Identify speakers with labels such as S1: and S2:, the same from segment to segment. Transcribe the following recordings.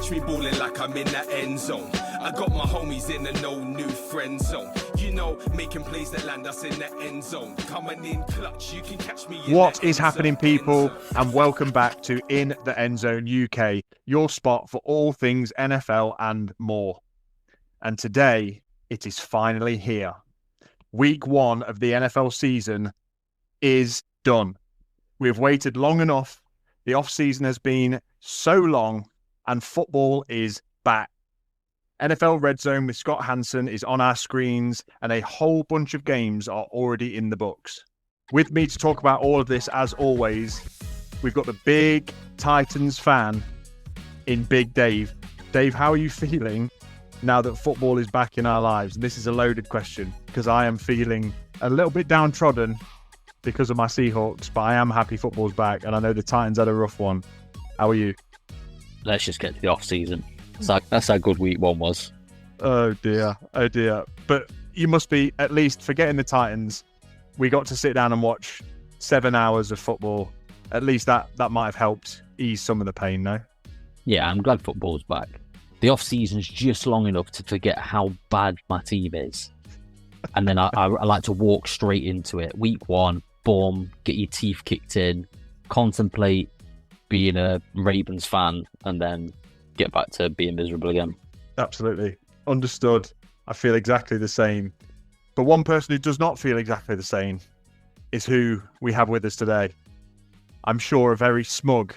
S1: catch me balling like I'm in the end zone. I got my homies in the no new friend zone. You know, making plays that land us in the end zone. Coming in clutch, you can catch me in
S2: What
S1: the
S2: is
S1: end
S2: happening,
S1: zone,
S2: people?
S1: end zone.
S2: And welcome back to In the Endzone UK, your spot for all things NFL and more. And today, it is finally here. Week 1 of the NFL season is done. We've waited long enough. The off-season has been so long, and football is back. NFL Red Zone with Scott Hansen is on our screens, and a whole bunch of games are already in the books. With me to talk about all of this, as always, we've got the big Titans fan in Big Dave. Dave, how are you feeling now that football is back in our lives? And this is a loaded question, because I am feeling a little bit downtrodden because of my Seahawks, but I am happy football's back, and I know the Titans had a rough one. How are you?
S3: Let's just get to the off-season. That's how good week 1 was.
S2: Oh dear. But you must be, at least forgetting the Titans, we got to sit down and watch 7 hours of football. At least that might have helped ease some of the pain, no?
S3: Yeah, I'm glad football's back. The off-season's just long enough to forget how bad my team is. And then I like to walk straight into it. Week 1, boom, get your teeth kicked in, contemplate being a Ravens fan, and then get back to being miserable again.
S2: Absolutely. Understood. I feel exactly the same. But one person who does not feel exactly the same is who we have with us today. I'm sure a very smug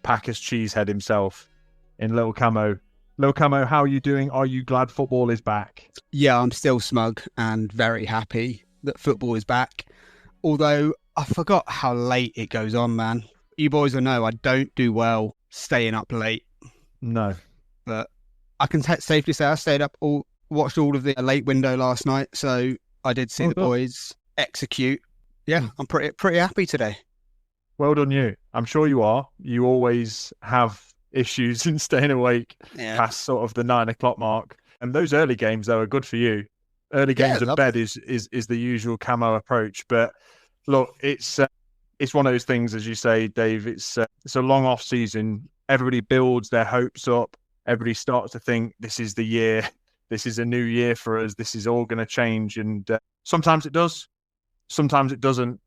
S2: Packers cheesehead himself in Lil Camo. Lil Camo, how are you doing? Are you glad football is back?
S4: Yeah, I'm still smug and very happy that football is back. Although I forgot how late it goes on, man. You boys will know I don't do well staying up late.
S2: No.
S4: But I can safely say I stayed up, watched all of the late window last night. So I did see the boys execute. Yeah, I'm pretty happy today.
S2: Well done you. I'm sure you are. You always have issues in staying awake past sort of the 9 o'clock mark. And those early games, though, are good for you. Early games of bed is the usual Camo approach. But look, it's one of those things, as you say, Dave. It's a long off season. Everybody builds their hopes up. Everybody starts to think this is the year. This is a new year for us. This is all going to change. And sometimes it does. Sometimes it doesn't.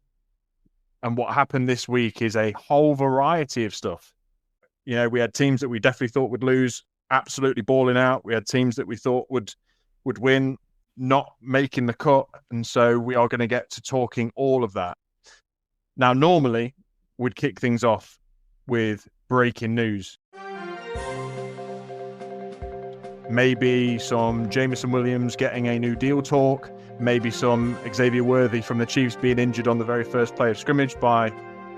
S2: And what happened this week is a whole variety of stuff. You know, we had teams that we definitely thought would lose, absolutely balling out. We had teams that we thought would win, not making the cut. And so we are going to get to talking all of that. Now, normally, we'd kick things off with breaking news. Maybe some Jameson Williams getting a new deal talk. Maybe some Xavier Worthy from the Chiefs being injured on the very first play of scrimmage by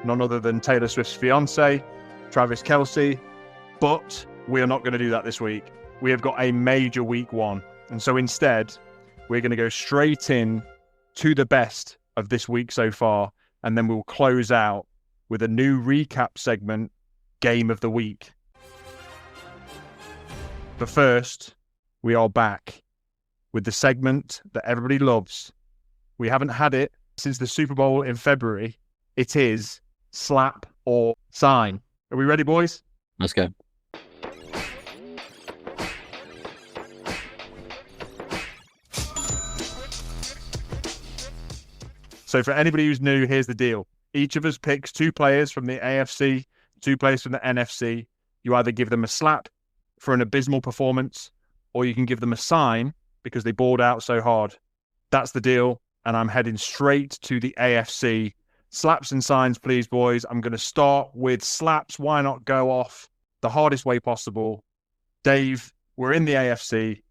S2: none other than Taylor Swift's fiancé, Travis Kelce. But we are not going to do that this week. We have got a major week 1. And so instead, we're going to go straight in to the best of this week so far. And then we'll close out with a new recap segment, Game of the Week. But first, we are back with the segment that everybody loves. We haven't had it since the Super Bowl in February. It is Slap or Sign. Are we ready, boys?
S3: Let's go.
S2: So for anybody who's new, here's the deal. Each of us picks 2 players from the AFC, 2 players from the NFC. You either give them a slap for an abysmal performance, or you can give them a sign because they balled out so hard. That's the deal, and I'm heading straight to the AFC. Slaps and signs, please, boys. I'm going to start with slaps. Why not go off the hardest way possible? Dave, we're in the AFC.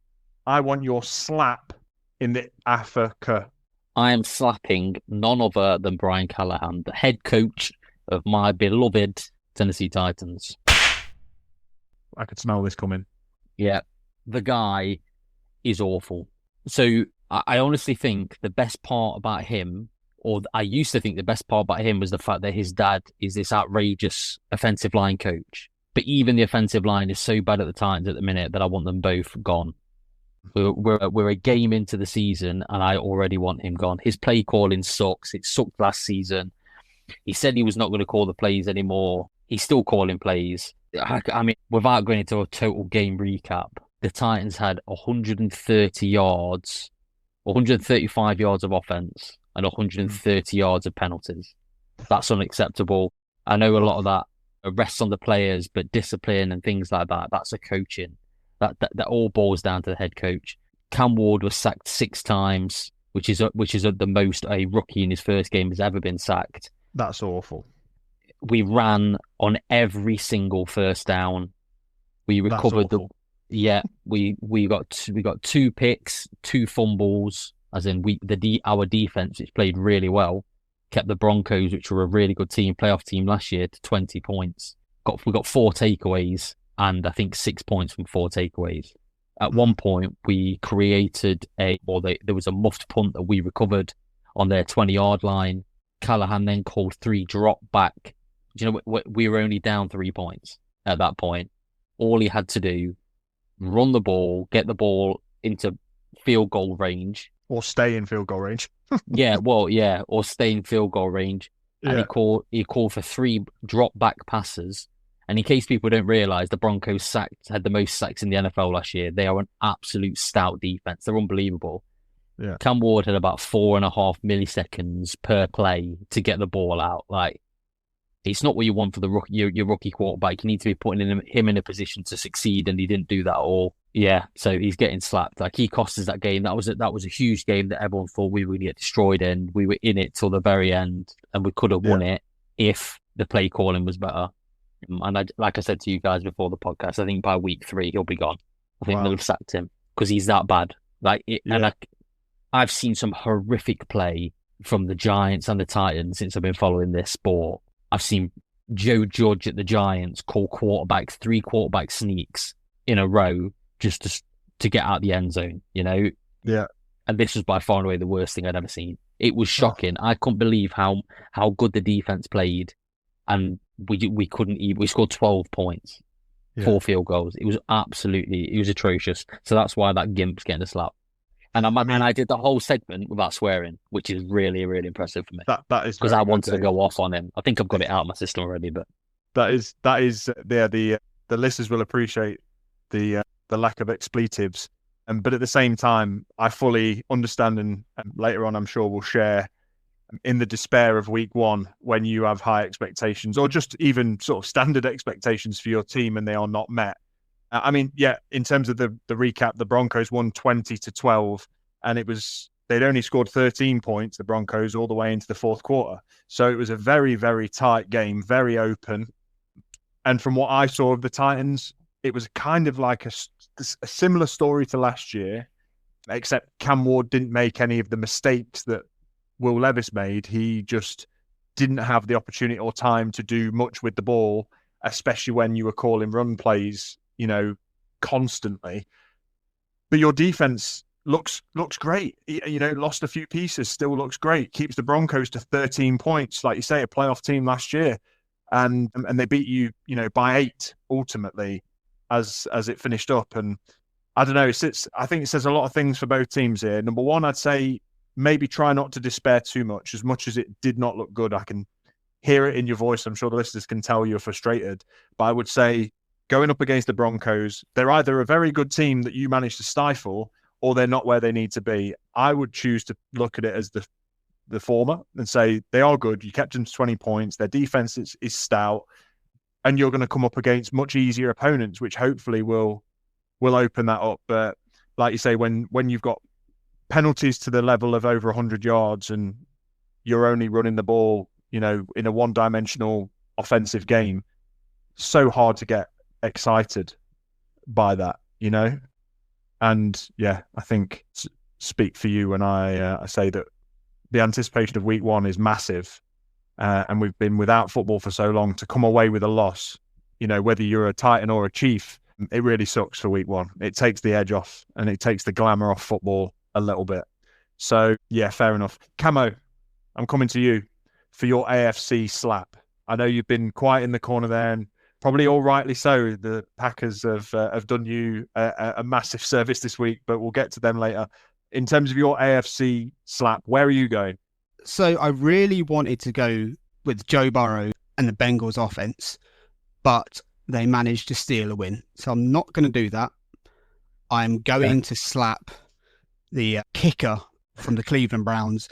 S2: I want your slap in the Africa.
S3: I am slapping none other than Brian Callahan, the head coach of my beloved Tennessee Titans.
S2: I could smell this coming.
S3: Yeah, the guy is awful. So I honestly think the best part about him, or I used to think the best part about him, was the fact that his dad is this outrageous offensive line coach. But even the offensive line is so bad at the Titans at the minute that I want them both gone. We're a game into the season and I already want him gone. His play calling sucks. It sucked last season. He said he was not going to call the plays anymore. He's still calling plays. I mean, without going into a total game recap, the Titans had 130 yards, 135 yards of offense, and 130 yards of penalties. That's unacceptable. I know a lot of that rests on the players, but discipline and things like that, that's a coaching. That all boils down to the head coach. Cam Ward was sacked 6 times, which is the most a rookie in his first game has ever been sacked.
S2: That's awful.
S3: We ran on every single first down. We recovered we got 2 picks, 2 fumbles, as in our defense, which played really well, kept the Broncos, which were a really good team, playoff team last year, to 20 points. We got 4 takeaways, and I think 6 points from 4 takeaways. At one point, we created there was a muffed punt that we recovered on their 20-yard line. Callahan then called 3 drop back. You know, we were only down 3 points at that point. All he had to do, run the ball, get the ball into field goal range.
S2: Or stay in field goal range.
S3: Or stay in field goal range. And he called for 3 drop back passes. And in case people don't realise, the Broncos had the most sacks in the NFL last year. They are an absolute stout defence. They're unbelievable.
S2: Yeah.
S3: Cam Ward had about 4.5 milliseconds per play to get the ball out. Like, it's not what you want for your rookie quarterback. You need to be putting him in a position to succeed, and he didn't do that at all. Yeah, so he's getting slapped. Like, he cost us that game. That was a huge game that everyone thought we were going to get destroyed in. We were in it till the very end, and we could have won it if the play calling was better. And like I said to you guys before the podcast, I think by week 3 he'll be gone. I think they'll have sacked him because he's that bad. And I've seen some horrific play from the Giants and the Titans since I've been following this sport. I've seen Joe Judge at the Giants call 3 quarterback sneaks in a row just to get out the end zone, you know?
S2: Yeah.
S3: And this was by far and away the worst thing I'd ever seen. It was shocking. I couldn't believe how good the defense played, and we couldn't even. We scored 12 points, 4 field goals. It was atrocious. So that's why that gimp's getting a slap. And I did the whole segment without swearing, which is really, really impressive for me.
S2: That is
S3: because I wanted to go off on him. I think I've got it out of my system already, but
S2: the listeners will appreciate the lack of expletives. But at the same time, I fully understand, and later on, I'm sure we'll share in the despair of week 1 when you have high expectations, or just even sort of standard expectations for your team and they are not met. I mean, in terms of the recap, the Broncos won 20-12, and they'd only scored 13 points, the Broncos, all the way into the 4th quarter. So it was a very, very tight game, very open. And from what I saw of the Titans, it was kind of like a similar story to last year, except Cam Ward didn't make any of the mistakes that Will Levis made. He just didn't have the opportunity or time to do much with the ball, especially when you were calling run plays, you know, constantly. But your defense looks great. You know, lost a few pieces, still looks great. Keeps the Broncos to 13 points, like you say, a playoff team last year, and they beat you, you know, by 8 ultimately as it finished up. And I don't know, I think it says a lot of things for both teams here. Number one, I'd say maybe try not to despair too much. As much as it did not look good, I can hear it in your voice. I'm sure the listeners can tell you're frustrated. But I would say going up against the Broncos, they're either a very good team that you managed to stifle, or they're not where they need to be. I would choose to look at it as the former and say they are good. You kept them to 20 points. Their defense is stout, and you're going to come up against much easier opponents, which hopefully will open that up. But like you say, when you've got penalties to the level of over 100 yards and you're only running the ball, you know, in a one-dimensional offensive game, so hard to get excited by that, you know? And yeah, I think speak for you when I say that the anticipation of week 1 is massive. And we've been without football for so long. To come away with a loss, you know, whether you're a Titan or a Chief, it really sucks for week 1. It takes the edge off and it takes the glamour off football a little bit. So yeah, fair enough. Camo, I'm coming to you for your AFC slap. I know you've been quiet in the corner there, and probably all rightly so. The Packers have done you a massive service this week, but we'll get to them later. In terms of your AFC slap, where are you going?
S4: So I really wanted to go with Joe Burrow and the Bengals offense, but they managed to steal a win. So I'm not going to do that. I'm going to slap the kicker from the Cleveland Browns,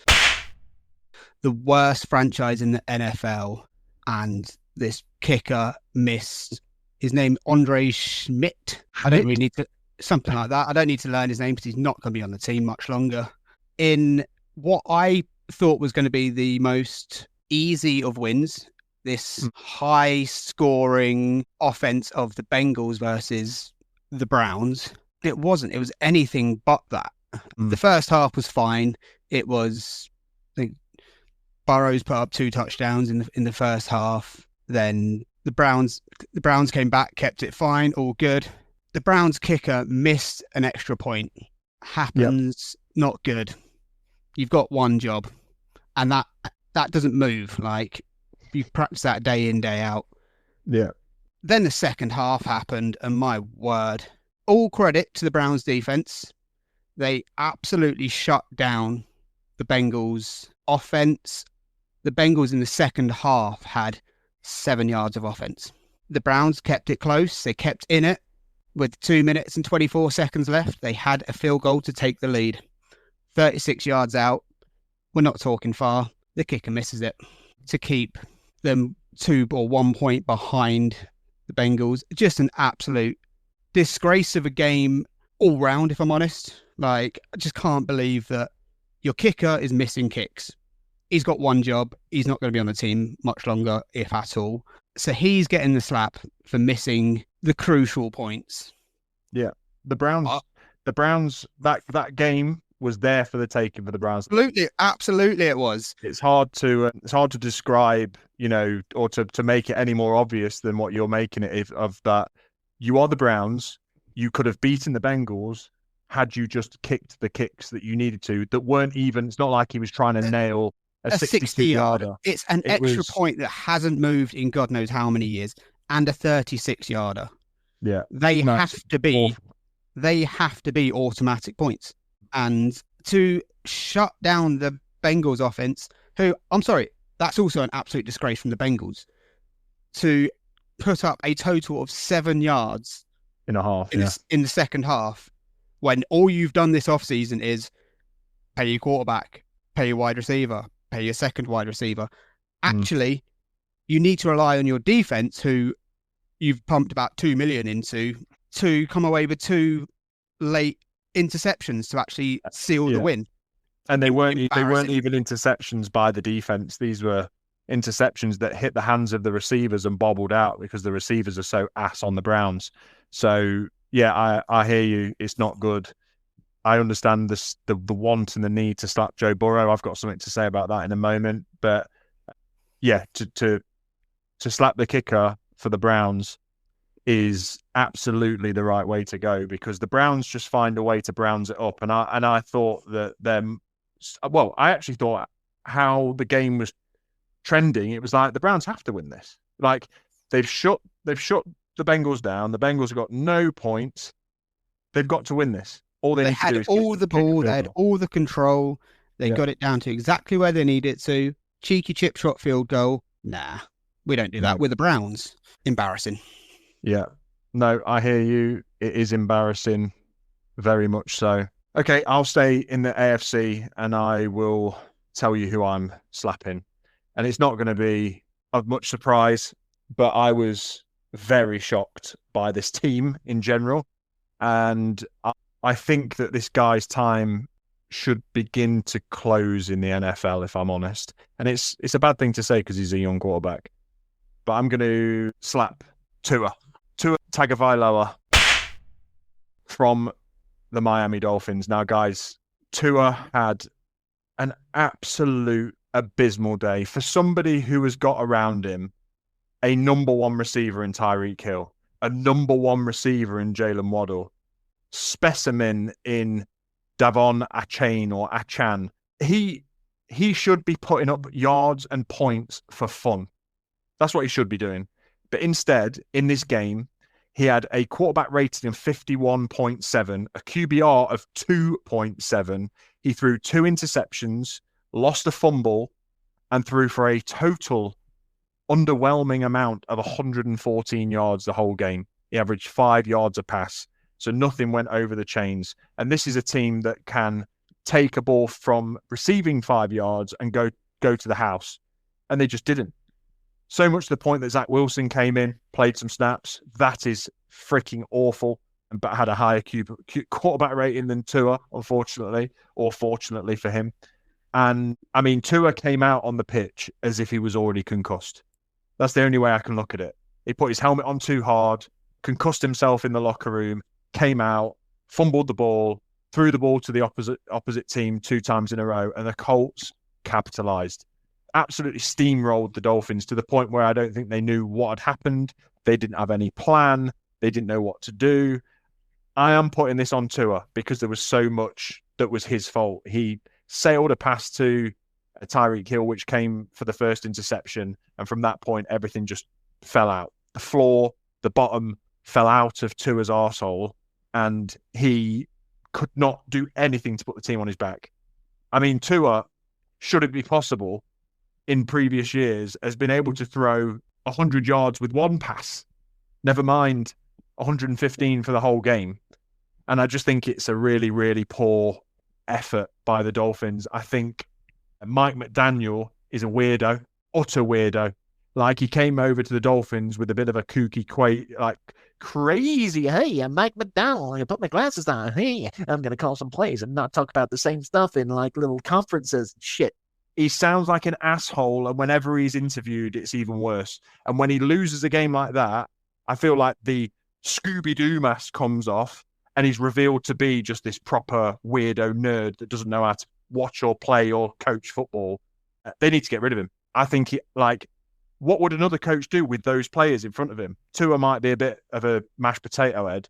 S4: the worst franchise in the NFL, and this kicker missed. His name, Andre Schmidt. I don't really need to, something like that. I don't need to learn his name because he's not going to be on the team much longer. In what I thought was going to be the most easy of wins, this high scoring offense of the Bengals versus the Browns, it wasn't. It was anything but that. The first half was fine. It was, I think, Burrows put up 2 touchdowns in the first half. Then the Browns came back, kept it fine, all good. The Browns kicker missed an extra point. Happens, not good. You've got one job, and that doesn't move. Like, you practice that day in, day out.
S2: Yeah.
S4: Then the second half happened, and my word, all credit to the Browns defense. They absolutely shut down the Bengals offense. The Bengals in the second half had 7 yards of offense. The Browns kept it close. They kept in it. With 2 minutes and 24 seconds left, they had a field goal to take the lead. 36 yards out. We're not talking far. The kicker misses it to keep them 2 or 1 point behind the Bengals. Just an absolute disgrace of a game all round, if I'm honest. Like, I just can't believe that your kicker is missing kicks. He's got one job. He's not going to be on the team much longer, if at all. So he's getting the slap for missing the crucial points.
S2: Yeah. The Browns, that game was there for the taking for the Browns.
S4: Absolutely it was.
S2: It's hard to describe, or to make it any more obvious than what you're making it of that. You are the Browns. You could have beaten the Bengals had you just kicked the kicks that you needed to, that weren't even, it's not like he was trying to nail a 60-yarder.
S4: It's an extra point that hasn't moved in God knows how many years, and a 36-yarder.
S2: Yeah.
S4: They have to be automatic points. And to shut down the Bengals offense, who, I'm sorry, that's also an absolute disgrace from the Bengals, to put up a total of 7 yards
S2: in a half
S4: in the second half, when all you've done this offseason is pay your quarterback, pay your wide receiver, pay your second wide receiver. Actually, you need to rely on your defense, who you've pumped about 2 million into, to come away with 2 late interceptions to actually seal the win.
S2: And they weren't even interceptions by the defense. These were interceptions that hit the hands of the receivers and bobbled out because the receivers are so ass on the Browns. So yeah, I hear you. It's not good. I understand the want and the need to slap Joe Burrow. I've got something to say about that in a moment. But yeah, to slap the kicker for the Browns is absolutely the right way to go, because the Browns just find a way to Browns it up. And I thought that I actually thought how the game was trending, it was like the Browns have to win this. Like, they've shut the Bengals down. The Bengals have got no points. They've got to win this. All they had
S4: all the ball, they had all the control. They got it down to exactly where they needed to. Cheeky chip shot field goal. Nah, we don't do that with the Browns. Embarrassing.
S2: Yeah. No, I hear you. It is embarrassing. Very much so. Okay, I'll stay in the AFC and I will tell you who I'm slapping. And it's not going to be of much surprise, but I was very shocked by this team in general. And I think that this guy's time should begin to close in the NFL, if I'm honest. And it's a bad thing to say because he's a young quarterback. But I'm going to slap Tua Tagovailoa from the Miami Dolphins. Now, guys, Tua had an absolute abysmal day. For somebody who has got around him a number 1 receiver in Tyreek Hill, a number 1 receiver in Jalen Waddle, specimen in Davon Achan. He should be putting up yards and points for fun. That's what he should be doing. But instead, in this game, he had a quarterback rating of 51.7, a QBR of 2.7. He threw 2 interceptions, lost a fumble, and threw for a total underwhelming amount of 114 yards the whole game. He averaged 5 yards a pass, so nothing went over the chains. And this is a team that can take a ball from receiving 5 yards and go to the house, and they just didn't. So much to the point that Zach Wilson came in, played some snaps. That is freaking awful, but had a higher quarterback rating than Tua, unfortunately, or fortunately for him. And I mean, Tua came out on the pitch as if he was already concussed. That's the only way I can look at it. He put his helmet on too hard, concussed himself in the locker room, came out, fumbled the ball, threw the ball to the opposite team 2 times in a row, and the Colts capitalized. Absolutely steamrolled the Dolphins to the point where I don't think they knew what had happened. They didn't have any plan. They didn't know what to do. I am putting this on Tua because there was so much that was his fault. He sailed a pass to Tyreek Hill, which came for the first interception. And from that point, everything just fell out. The floor, the bottom fell out of Tua's arsehole, and he could not do anything to put the team on his back. I mean, Tua, should it be possible, in previous years, has been able to throw 100 yards with one pass, never mind 115 for the whole game. And I just think it's a really, really poor effort by the Dolphins. I think Mike McDaniel is a weirdo, utter weirdo. Like, he came over to the Dolphins with a bit of a kooky, crazy, hey, I'm Mike McDaniel, I put my glasses on, hey, I'm going to call some plays and not talk about the same stuff in, little conferences and shit. He sounds like an asshole, and whenever he's interviewed, it's even worse. And when he loses a game like that, I feel like the Scooby-Doo mask comes off, and he's revealed to be just this proper weirdo nerd that doesn't know how to watch or play or coach football. They need to get rid of him. I think, what would another coach do with those players in front of him? Tua might be a bit of a mashed potato head.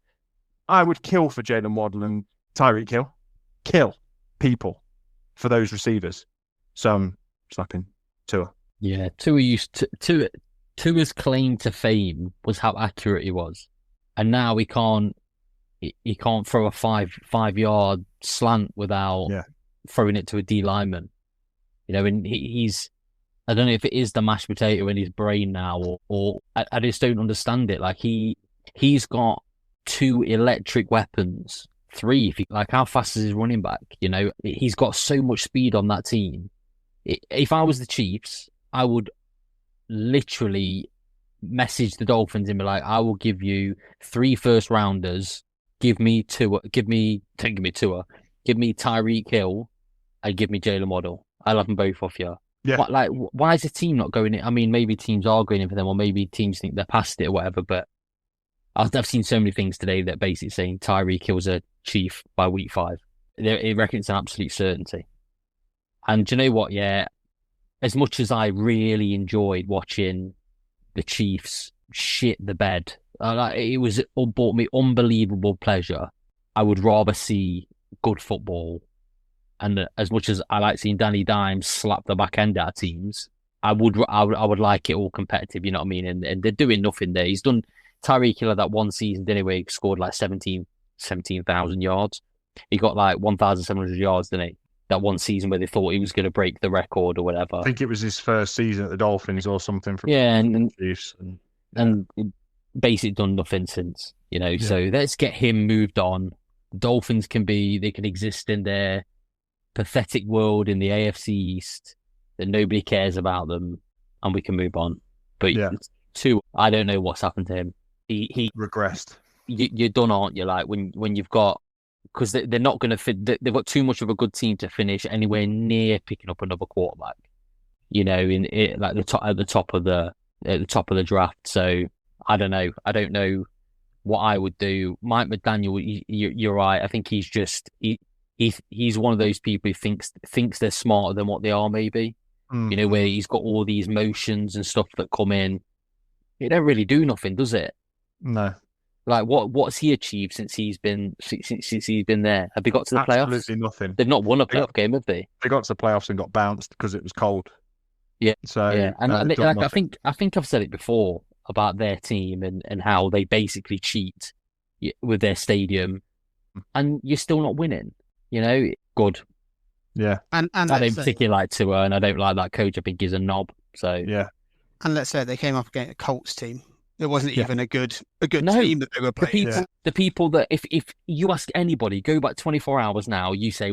S2: I would kill for Jalen Waddle and Tyreek Hill. Kill people for those receivers. So I'm slapping Tua.
S3: Yeah, Tua's claim to fame was how accurate he was. And now he can't throw a five-yard slant without throwing it to a D lineman. And he's, I don't know if it is the mashed potato in his brain now, or I just don't understand it. He's got 2 electric weapons, 3. How fast is his running back? He's got so much speed on that team. If I was the Chiefs, I would literally message the Dolphins and be like, I will give you 3 first-rounders. Give me Tua. Give me Tua. Give me Tyreek Hill, and give me Jalen Waddle. I'll have them both off you.
S2: Yeah.
S3: Why is the team not going in? I mean, maybe teams are going in for them, or maybe teams think they're past it or whatever. But I've seen so many things today that basically saying Tyreek Hill's a Chief by week 5. They reckon it's an absolute certainty. And do you know what? Yeah, as much as I really enjoyed watching the Chiefs shit the bed, it brought me unbelievable pleasure. I would rather see good football. And as much as I like seeing Danny Dimes slap the back end out of teams, I would like it all competitive, you know what I mean? And they're doing nothing there. He's done Tyreek Hill that one season, didn't he, where he scored 17,000 yards. He got 1,700 yards, didn't he? That one season where they thought he was going to break the record or whatever.
S2: I think it was his first season at the Dolphins or something.
S3: And basically done nothing since, So let's get him moved on. Dolphins can exist in their pathetic world in the AFC East that nobody cares about them, and we can move on. But Tua, I don't know what's happened to him. He
S2: regressed.
S3: You're done, aren't you? When you've got, because they're not going to fit. They've got too much of a good team to finish anywhere near picking up another quarterback. At the top of the draft. So I don't know. I don't know what I would do. Mike McDaniel, you're right. I think he's just he's one of those people who thinks they're smarter than what they are. Maybe where he's got all these motions and stuff that come in. It don't really do nothing, does it?
S2: No.
S3: What's he achieved since he's been there? Have they got to the playoffs?
S2: Absolutely nothing.
S3: They've not won a playoff game, have they?
S2: They got to the playoffs and got bounced because it was cold.
S3: Yeah.
S2: So
S3: yeah, and I think I've said it before about their team and how they basically cheat with their stadium, and you're still not winning. Good.
S2: Yeah.
S4: And
S3: I don't particularly like Tua, and I don't like that coach. I think he's a knob. So
S2: yeah.
S4: And let's say they came up against a Colts team. It wasn't
S2: Yeah.
S4: even a good
S3: No,
S4: team that they were playing.
S3: The people that if you ask anybody, go back 24 hours now, you say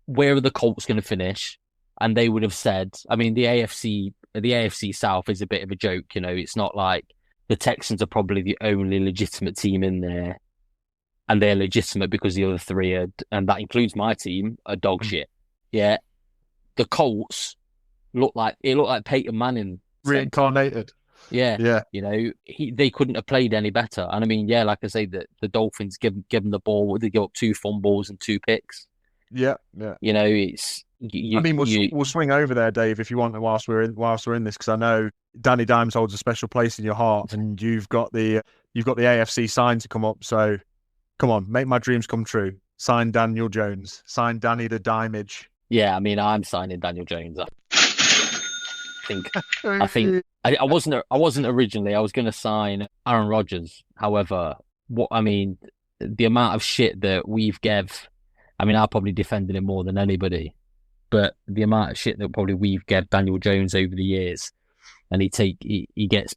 S3: where are the Colts going to finish, and they would have said, I mean, the AFC South is a bit of a joke. It's not like the Texans are probably the only legitimate team in there, and they're legitimate because the other three are, and that includes my team, are dog shit. Yeah, the Colts look like Peyton Manning
S2: reincarnated.
S3: Yeah. They couldn't have played any better. And I mean, yeah, like I say, the Dolphins give them the ball. They give up 2 fumbles and 2 picks.
S2: Yeah.
S3: It's.
S2: We'll swing over there, Dave, if you want, whilst we're in this, because I know Danny Dimes holds a special place in your heart, and you've got the AFC sign to come up. So, come on, make my dreams come true. Sign Daniel Jones. Sign Danny the Dimage.
S3: Yeah, I mean, I'm signing Daniel Jones. I think I wasn't originally. I was going to sign Aaron Rodgers. However, the amount of shit that we've gave. I mean, I probably defended him more than anybody, but the amount of shit that probably we've gave Daniel Jones over the years, and he gets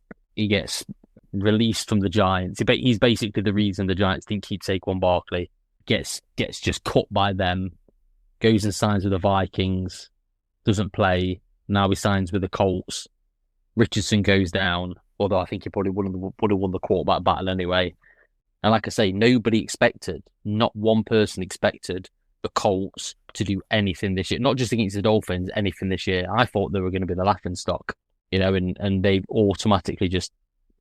S3: released from the Giants. He's basically the reason the Giants didn't keep Saquon Barkley. Gets just cut by them. Goes and signs with the Vikings. Doesn't play. Now he signs with the Colts. Richardson goes down, although I think he probably would have won the quarterback battle anyway. And like I say, not one person expected the Colts to do anything this year. Not just against the Dolphins, anything this year. I thought they were going to be the laughingstock, and they've automatically just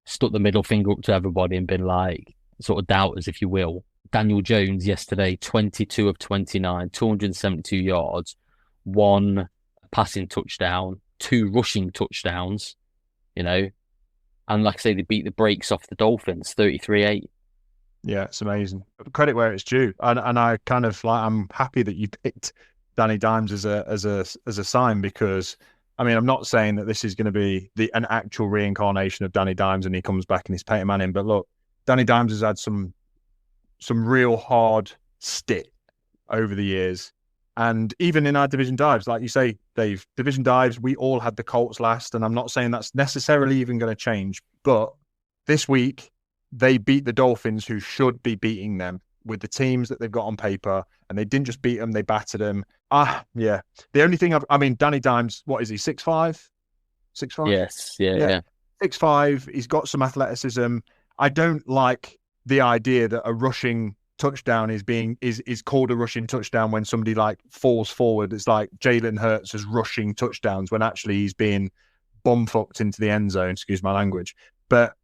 S3: stuck the middle finger up to everybody and been like, sort of doubters, if you will. Daniel Jones yesterday, 22 of 29, 272 yards, 1 passing touchdown, 2 rushing touchdowns, and like I say, they beat the brakes off the Dolphins, 33-8.
S2: Yeah, it's amazing. Credit where it's due, and I kind of I'm happy that you picked Danny Dimes as a sign, because I mean, I'm not saying that this is going to be an actual reincarnation of Danny Dimes and he comes back and he's Peyton Manning, but look, Danny Dimes has had some real hard stick over the years. And even in our division dives, like you say, Dave, division dives, we all had the Colts last. And I'm not saying that's necessarily even going to change. But this week, they beat the Dolphins, who should be beating them with the teams that they've got on paper. And they didn't just beat them, they battered them. Yeah. The only thing Danny Dimes, what is he, 6'5"? 6'5"?
S3: Yes, yeah.
S2: 6'5", he's got some athleticism. I don't like the idea that a rushing touchdown is called a rushing touchdown when somebody like falls forward. It's like Jalen Hurts is rushing touchdowns when actually he's being bumfucked into the end zone, excuse my language. But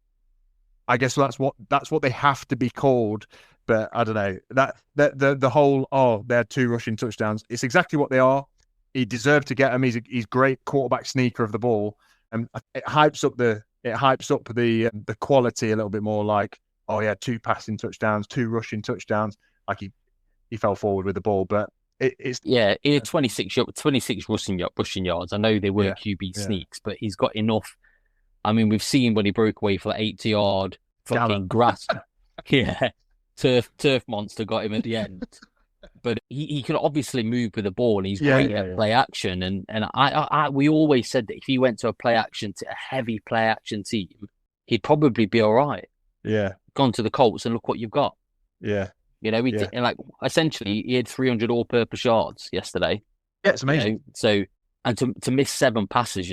S2: I guess that's what they have to be called. But I don't know, that the whole they're 2 rushing touchdowns, it's exactly what they are. He deserved to get them. He's great quarterback sneaker of the ball, and it hypes up the quality a little bit more. Like, oh yeah, 2 passing touchdowns, 2 rushing touchdowns. Like he fell forward with the ball, but it's
S3: he had 26 rushing yards. I know they were QB sneaks, but he's got enough. I mean, we've seen when he broke away for 80-yard fucking grass. Yeah, turf monster got him at the end. But he can obviously move with the ball, and he's great at play action. And we always said that if he went to a heavy play action team, he'd probably be all right.
S2: Yeah.
S3: Gone to the Colts and look what you've got.
S2: Yeah.
S3: And like essentially he had 300 all-purpose yards yesterday.
S2: Yeah, it's amazing.
S3: So and to miss 7 passes,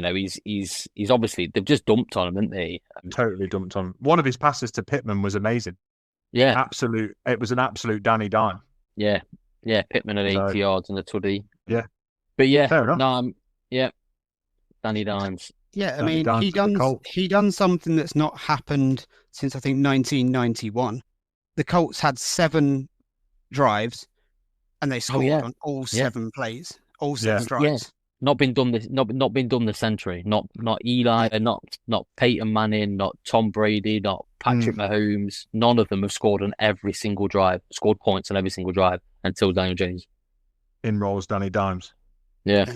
S3: he's obviously, they've just dumped on him, haven't they?
S2: Totally dumped on him. One of his passes to Pittman was amazing.
S3: Yeah.
S2: It was an absolute Danny Dime.
S3: Yeah. Yeah, Pittman at 80 yards and a tuddy.
S2: Yeah.
S3: But yeah,
S2: fair enough.
S3: Danny Dimes.
S4: Yeah, I mean, he done something that's not happened since I think 1991. The Colts had 7 drives, and they scored on all 7 plays, all 7 drives.
S3: Yeah. Not been done this century. Not Eli, not Peyton Manning, not Tom Brady, not Patrick Mahomes. None of them have scored on every single drive, scored points on every single drive until Daniel Jones.
S2: In rolls Danny Dimes.
S3: Yeah.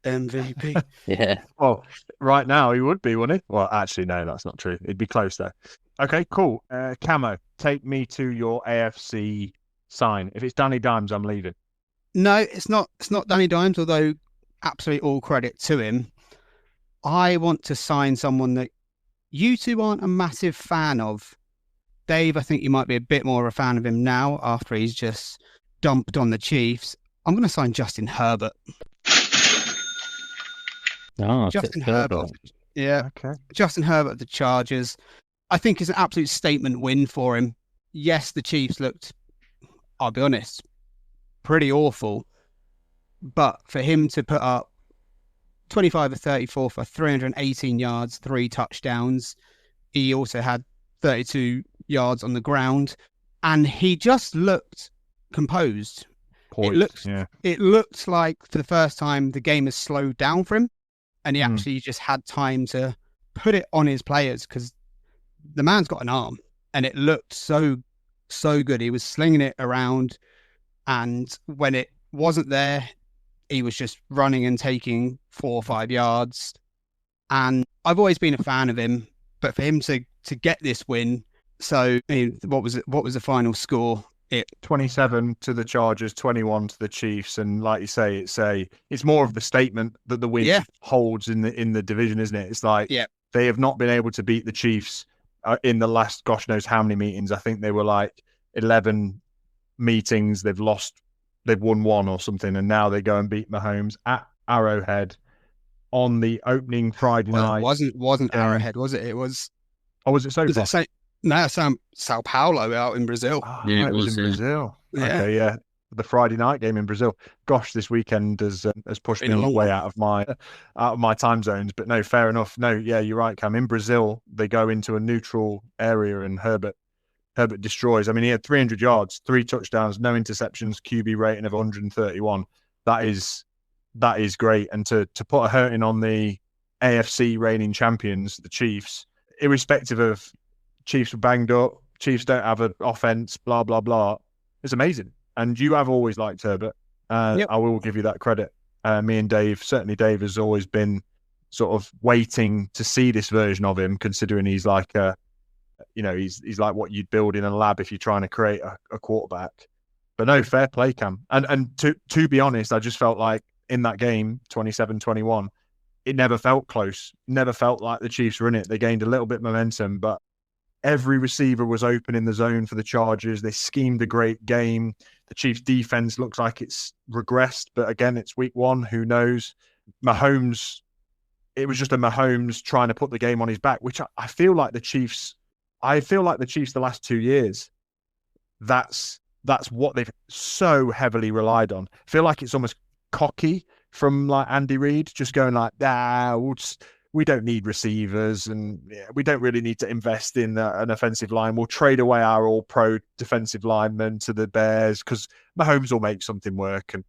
S4: MVP.
S3: Yeah.
S2: Well, right now he would be, wouldn't he? Well, actually, no, that's not true. It'd be close though. Okay, cool. Camo, take me to your AFC sign. If it's Danny Dimes, I'm leaving.
S4: No, it's not. It's not Danny Dimes, although absolutely all credit to him. I want to sign someone that you two aren't a massive fan of. Dave, I think you might be a bit more of a fan of him now after he's just dumped on the Chiefs. I'm going to sign Justin Herbert. Justin Herbert. Yeah. Okay. Justin Herbert of the Chargers. I think it's an absolute statement win for him. Yes, the Chiefs looked, I'll be honest, pretty awful. But for him to put up 25 of 34 for 318 yards, 3 touchdowns. He also had 32 yards on the ground. And he just looked composed. It looked like for the first time the game has slowed down for him. And he actually just had time to put it on his players because the man's got an arm. And it looked so good. He was slinging it around. And when it wasn't there, he was just running and taking 4 or 5 yards. And I've always been a fan of him. But for him to get this win, so I mean, what was the final score?
S2: 27 to the Chargers, 21 to the Chiefs, and like you say, it's more of the statement that the win holds in the division, isn't it? It's like they have not been able to beat the Chiefs in the last gosh knows how many meetings. I think they were like 11 meetings. They've won 1 or something, and now they go and beat Mahomes at Arrowhead on the opening Friday night.
S4: It wasn't Arrowhead, was it? It was.
S2: Oh, was it SoFi?
S4: No, Sao Paulo out in Brazil.
S2: Oh, yeah, it was in Brazil. Yeah. Okay, yeah. The Friday night game in Brazil. Gosh, this weekend has pushed me way out of my time zones. But no, fair enough. No, yeah, you're right, Cam. In Brazil, they go into a neutral area, and Herbert destroys. I mean, he had 300 yards, 3 touchdowns, no interceptions, QB rating of 131. That is great. And to put a hurting on the AFC reigning champions, the Chiefs, irrespective of Chiefs were banged up, Chiefs don't have an offense, blah, blah, blah. It's amazing. And you have always liked Herbert. I will give you that credit. Me and Dave, certainly Dave has always been sort of waiting to see this version of him, considering he's like he's like what you'd build in a lab if you're trying to create a quarterback. But no, fair play, Cam. And to be honest, I just felt like in that game, 27-21, it never felt close. Never felt like the Chiefs were in it. They gained a little bit of momentum, but every receiver was open in the zone for the Chargers. They schemed a great game. The Chiefs' defense looks like it's regressed, but again, it's week 1. Who knows? Mahomes, it was just a Mahomes trying to put the game on his back, which I feel like the Chiefs the last 2 years, that's what they've so heavily relied on. I feel like it's almost cocky from like Andy Reid, just going like, we don't need receivers, and we don't really need to invest in an offensive line. We'll trade away our all-pro defensive linemen to the Bears because Mahomes will make something work. And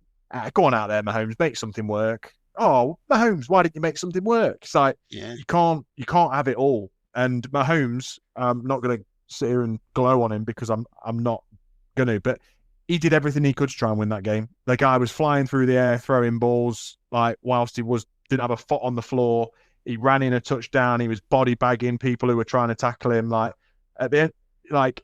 S2: go on out there, Mahomes, make something work. Oh, Mahomes, why didn't you make something work? It's like you can't have it all. And Mahomes, I'm not going to sit here and glow on him because I'm not going to, but he did everything he could to try and win that game. The guy was flying through the air, throwing balls like whilst he didn't have a foot on the floor. He ran in a touchdown. He was body bagging people who were trying to tackle him. Like at the end, like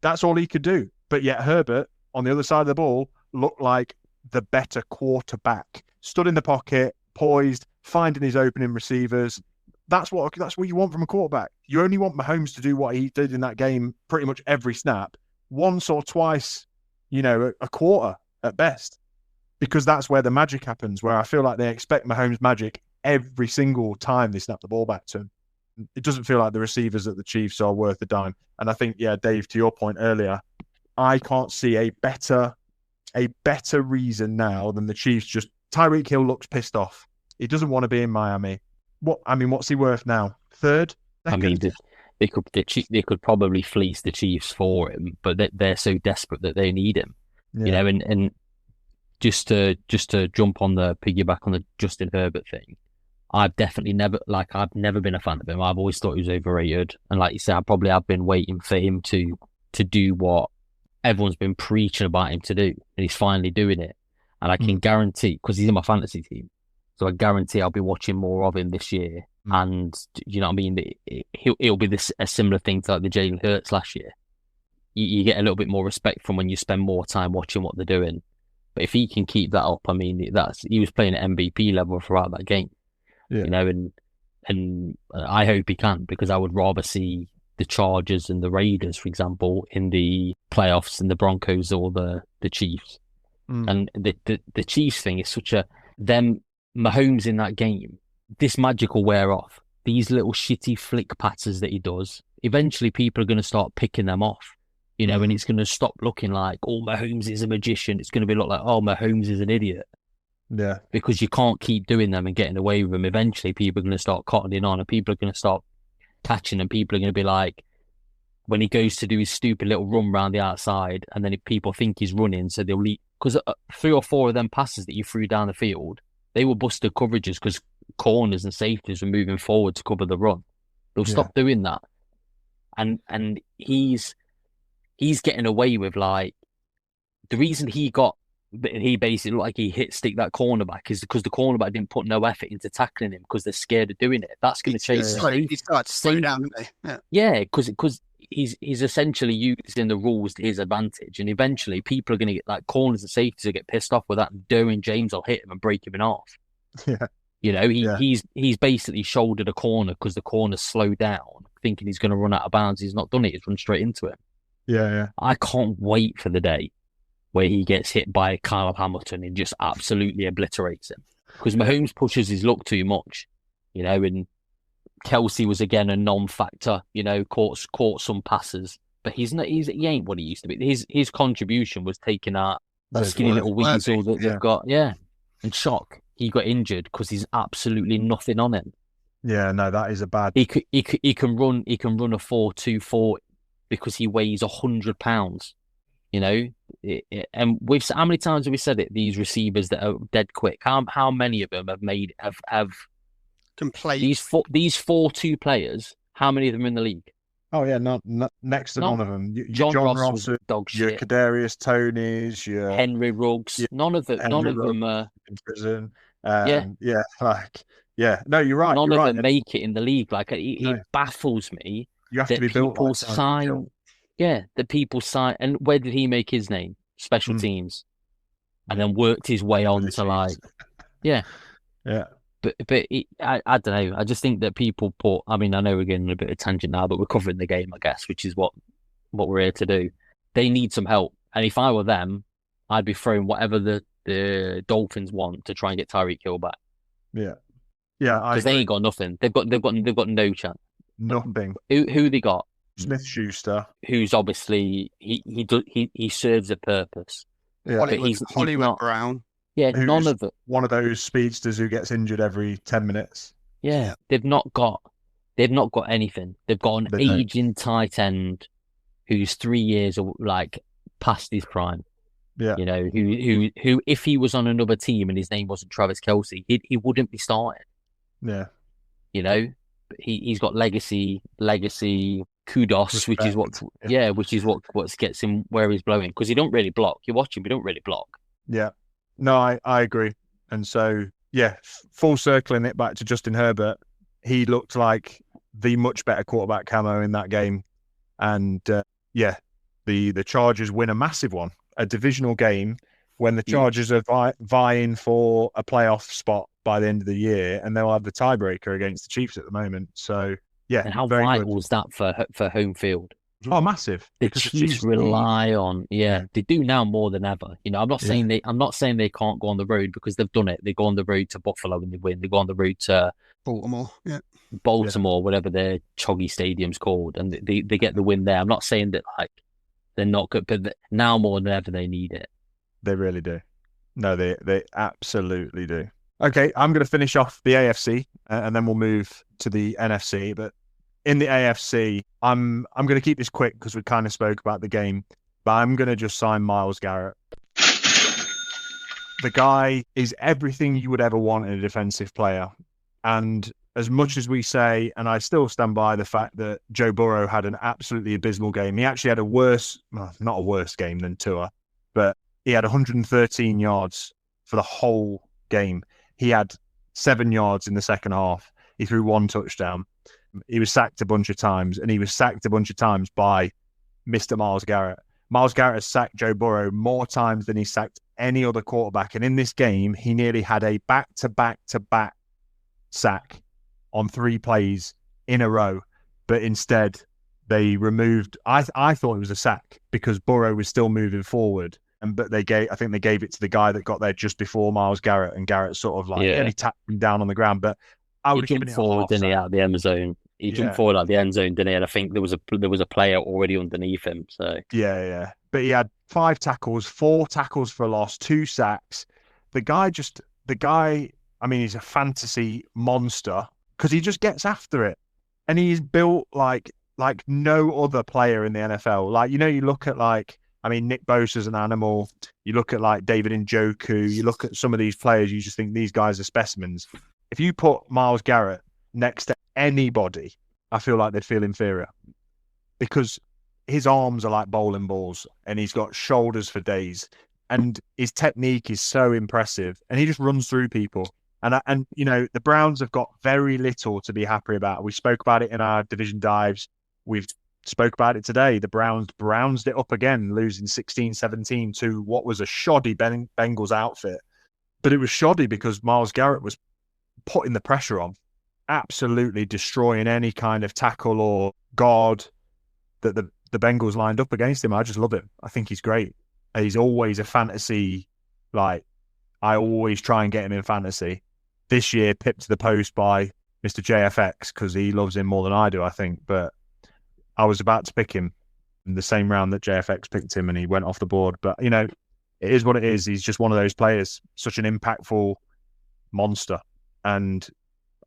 S2: that's all he could do. But yet Herbert on the other side of the ball looked like the better quarterback. Stood in the pocket, poised, finding his opening receivers. That's what you want from a quarterback. You only want Mahomes to do what he did in that game pretty much every snap, once or twice, a quarter at best, because that's where the magic happens, where I feel like they expect Mahomes magic every single time they snap the ball back to him. It doesn't feel like the receivers at the Chiefs are worth a dime. And I think, Dave, to your point earlier, I can't see a better reason now than the Chiefs. Just Tyreek Hill looks pissed off. He doesn't want to be in Miami. What's he worth now? Third? Second?
S3: I mean, they could probably fleece the Chiefs for him, but they're so desperate that they need him. Yeah. And just to jump on the piggyback on the Justin Herbert thing, I've never been a fan of him. I've always thought he was overrated, and like you said, I probably have been waiting for him to do what everyone's been preaching about him to do, and he's finally doing it. And I can guarantee, because he's in my fantasy team, so I guarantee I'll be watching more of him this year. And you know what I mean? It'll be a similar thing to like the Jalen Hurts last year. You get a little bit more respect from when you spend more time watching what they're doing. But if he can keep that up, I mean, he was playing at MVP level throughout that game. Yeah. And and I hope he can, because I would rather see the Chargers and the Raiders, for example, in the playoffs than the Broncos or the Chiefs. And the Chiefs thing is such a them Mahomes in that game. This magic will wear off. These little shitty flick passes that he does, eventually people are going to start picking them off, and it's going to stop looking like, oh, Mahomes is a magician. It's going to be look like, oh, Mahomes is an idiot.
S2: Yeah.
S3: Because you can't keep doing them and getting away with them. Eventually people are going to start cottoning on, and people are going to start catching, and people are going to be like, when he goes to do his stupid little run round the outside, and then if people think he's running, so they'll leave, because 3 or 4 of them passes that you threw down the field, they were busted coverages because corners and safeties were moving forward to cover the run. They'll stop doing that. And he's getting away with, like, the reason he basically looked like he hit stick that cornerback is because the cornerback didn't put no effort into tackling him because they're scared of doing it. That's going to change.
S4: He started to slow down, didn't he?
S3: Yeah, because he's essentially using the rules to his advantage, and eventually people are going to get, like, corners and safeties will get pissed off with that, and Derwin James will hit him and break him in half.
S2: Yeah.
S3: He's basically shouldered a corner because the corner slowed down, thinking he's going to run out of bounds. He's not done it. He's run straight into him.
S2: Yeah.
S3: I can't wait for the day where he gets hit by Kyle Hamilton and just absolutely obliterates him, because Mahomes pushes his luck too much, and Kelsey was again a non-factor, caught some passes, but he ain't what he used to be. His contribution was taking out that skinny little weasel that they've got. Yeah. And shock, he got injured because he's absolutely nothing on him.
S2: Yeah, no, that is a bad.
S3: He can run a 4.240 because he weighs 100 pounds. And we've how many times have we said it? These receivers that are dead quick. How many of them have
S4: complete
S3: these 4.2 players? How many of them are in the league?
S2: Oh yeah, not next to none of them.
S3: John Ross was dog
S2: your
S3: shit.
S2: Kadarius Tonys, your
S3: Henry Ruggs. None of them are
S2: in prison.
S3: Yeah.
S2: No, you're right.
S3: None
S2: you're
S3: of
S2: right.
S3: them make it in the league. Like, it baffles me.
S2: You have to be built like that.
S3: Yeah, the people sign. And where did he make his name? Special teams, and then worked his way on to, like, yeah. But I don't know. I just think that people put. I mean, I know we're getting a bit of tangent now, but we're covering the game, I guess, which is what we're here to do. They need some help, and if I were them, I'd be throwing whatever the Dolphins want to try and get Tyreek Hill back.
S2: Yeah,
S3: because they ain't got nothing. They've got no chance.
S2: Nothing.
S3: Who they got?
S2: Smith-Schuster,
S3: who's obviously he serves a purpose.
S2: Yeah,
S3: but he's
S4: Hollywood
S3: not,
S4: Brown.
S3: Yeah,
S2: who's
S3: none of it.
S2: One of those speedsters who gets injured every 10 minutes.
S3: Yeah, they've not got anything. They've got an aging tight end who's 3 years like past his prime.
S2: Yeah,
S3: who if he was on another team and his name wasn't Travis Kelce, he wouldn't be starting.
S2: Yeah,
S3: but he's got legacy kudos,
S2: respect.
S3: which is what gets him where he's blowing, because he don't really block. You watch him, he don't really block.
S2: Yeah, no, I agree. And so, yeah, full circling it back to Justin Herbert, he looked like the much better quarterback, Camo, in that game. And the Chargers win a massive one, a divisional game, when the Chargers are vying for a playoff spot by the end of the year, and they'll have the tiebreaker against the Chiefs at the moment. So, yeah.
S3: And how vital is that for home field?
S2: Oh, massive!
S3: The Chiefs rely on, they do now more than ever. I'm not saying they can't go on the road, because they've done it. They go on the road to Buffalo and they win. They go on the road to Baltimore, whatever their choggy stadium's called, and they get the win there. I'm not saying that, like, they're not good, but now more than ever they need it.
S2: They really do. No, they absolutely do. Okay, I'm going to finish off the AFC and then we'll move to the NFC. But in the AFC, I'm going to keep this quick because we kind of spoke about the game, but I'm going to just sign Myles Garrett. The guy is everything you would ever want in a defensive player. And as much as we say, and I still stand by the fact that Joe Burrow had an absolutely abysmal game. He actually had not a worse game than Tua, but he had 113 yards for the whole game. He had 7 yards in the second half. He threw 1 touchdown. He was sacked a bunch of times, and he was sacked a bunch of times by Mr. Myles Garrett. Myles Garrett has sacked Joe Burrow more times than he sacked any other quarterback. And in this game, he nearly had a back-to-back-to-back sack on 3 plays in a row, but instead they removed. I thought it was a sack because Burrow was still moving forward, but I think they gave it to the guy that got there just before Myles Garrett, and Garrett sort of like he tapped him down on the ground. But I would have given it
S3: forward, didn't he, out of the end zone? He jumped forward out of the end zone, didn't he? And I think there was a player already underneath him. So
S2: yeah. But he had 5 tackles, 4 tackles for a loss, 2 sacks. The guy. I mean, he's a fantasy monster because he just gets after it, and he's built like no other player in the NFL. Like, you look at Nick Bosa's an animal. You look at like David Njoku. You look at some of these players, you just think these guys are specimens. If you put Myles Garrett next to anybody, I feel like they'd feel inferior because his arms are like bowling balls and he's got shoulders for days and his technique is so impressive and he just runs through people. And the Browns have got very little to be happy about. We spoke about it in our division dives. We've spoke about it today. The Browns it up again, losing 16-17 to what was a shoddy Bengals outfit. But it was shoddy because Myles Garrett was putting the pressure on, absolutely destroying any kind of tackle or guard that the Bengals lined up against him. I just love him. I think he's great. He's always a fantasy, I always try and get him in fantasy. This year, pipped to the post by Mr. JFX because he loves him more than I do, I think. But I was about to pick him in the same round that JFX picked him and he went off the board. But, it is what it is. He's just one of those players, such an impactful monster. And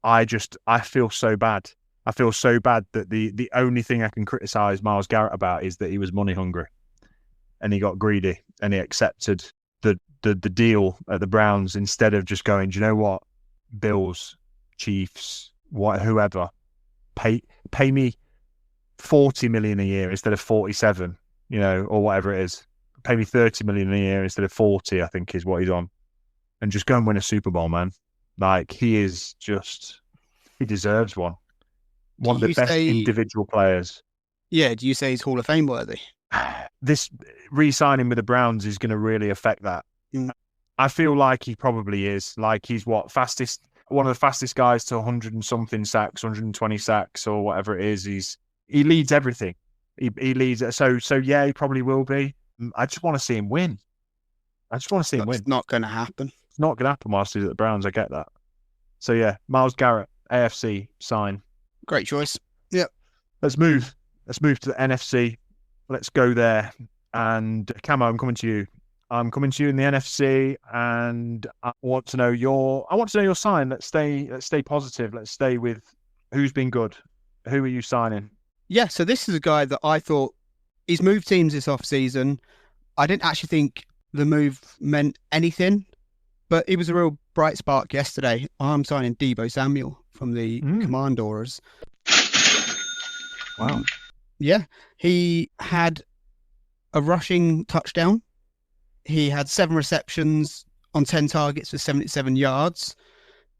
S2: I feel so bad. I feel so bad that the only thing I can criticize Myles Garrett about is that he was money hungry and he got greedy and he accepted the deal at the Browns instead of just going, do you know what? Bills, Chiefs, whoever, pay me 40 million a year instead of 47, or whatever it is. Pay me 30 million a year instead of 40, I think is what he's on. And just go and win a Super Bowl, man. Like, he deserves one. One of the best individual players.
S4: Yeah, do you say he's Hall of Fame worthy?
S2: This re-signing with the Browns is going to really affect that. I feel like he probably is. Like, he's one of the fastest guys to 100 and something sacks, 120 sacks or whatever it is. He leads everything. He leads it. So yeah, he probably will be. I just want to see him win. Win.
S4: It's not going to happen.
S2: It's not going to happen whilst he's at the Browns. I get that. So yeah, Myles Garrett, AFC, sign.
S4: Great choice. Yep.
S2: Let's move to the NFC. Let's go there. And Camo, I'm coming to you. I'm coming to you in the NFC, and I want to know your sign. Let's stay positive. Let's stay with who's been good. Who are you signing?
S4: Yeah, so this is a guy that I thought he's moved teams this off-season. I didn't actually think the move meant anything, but he was a real bright spark yesterday. I'm signing Deebo Samuel from the Commanders.
S2: Wow.
S4: Yeah, he had a rushing touchdown. He had 7 receptions on 10 targets for 77 yards.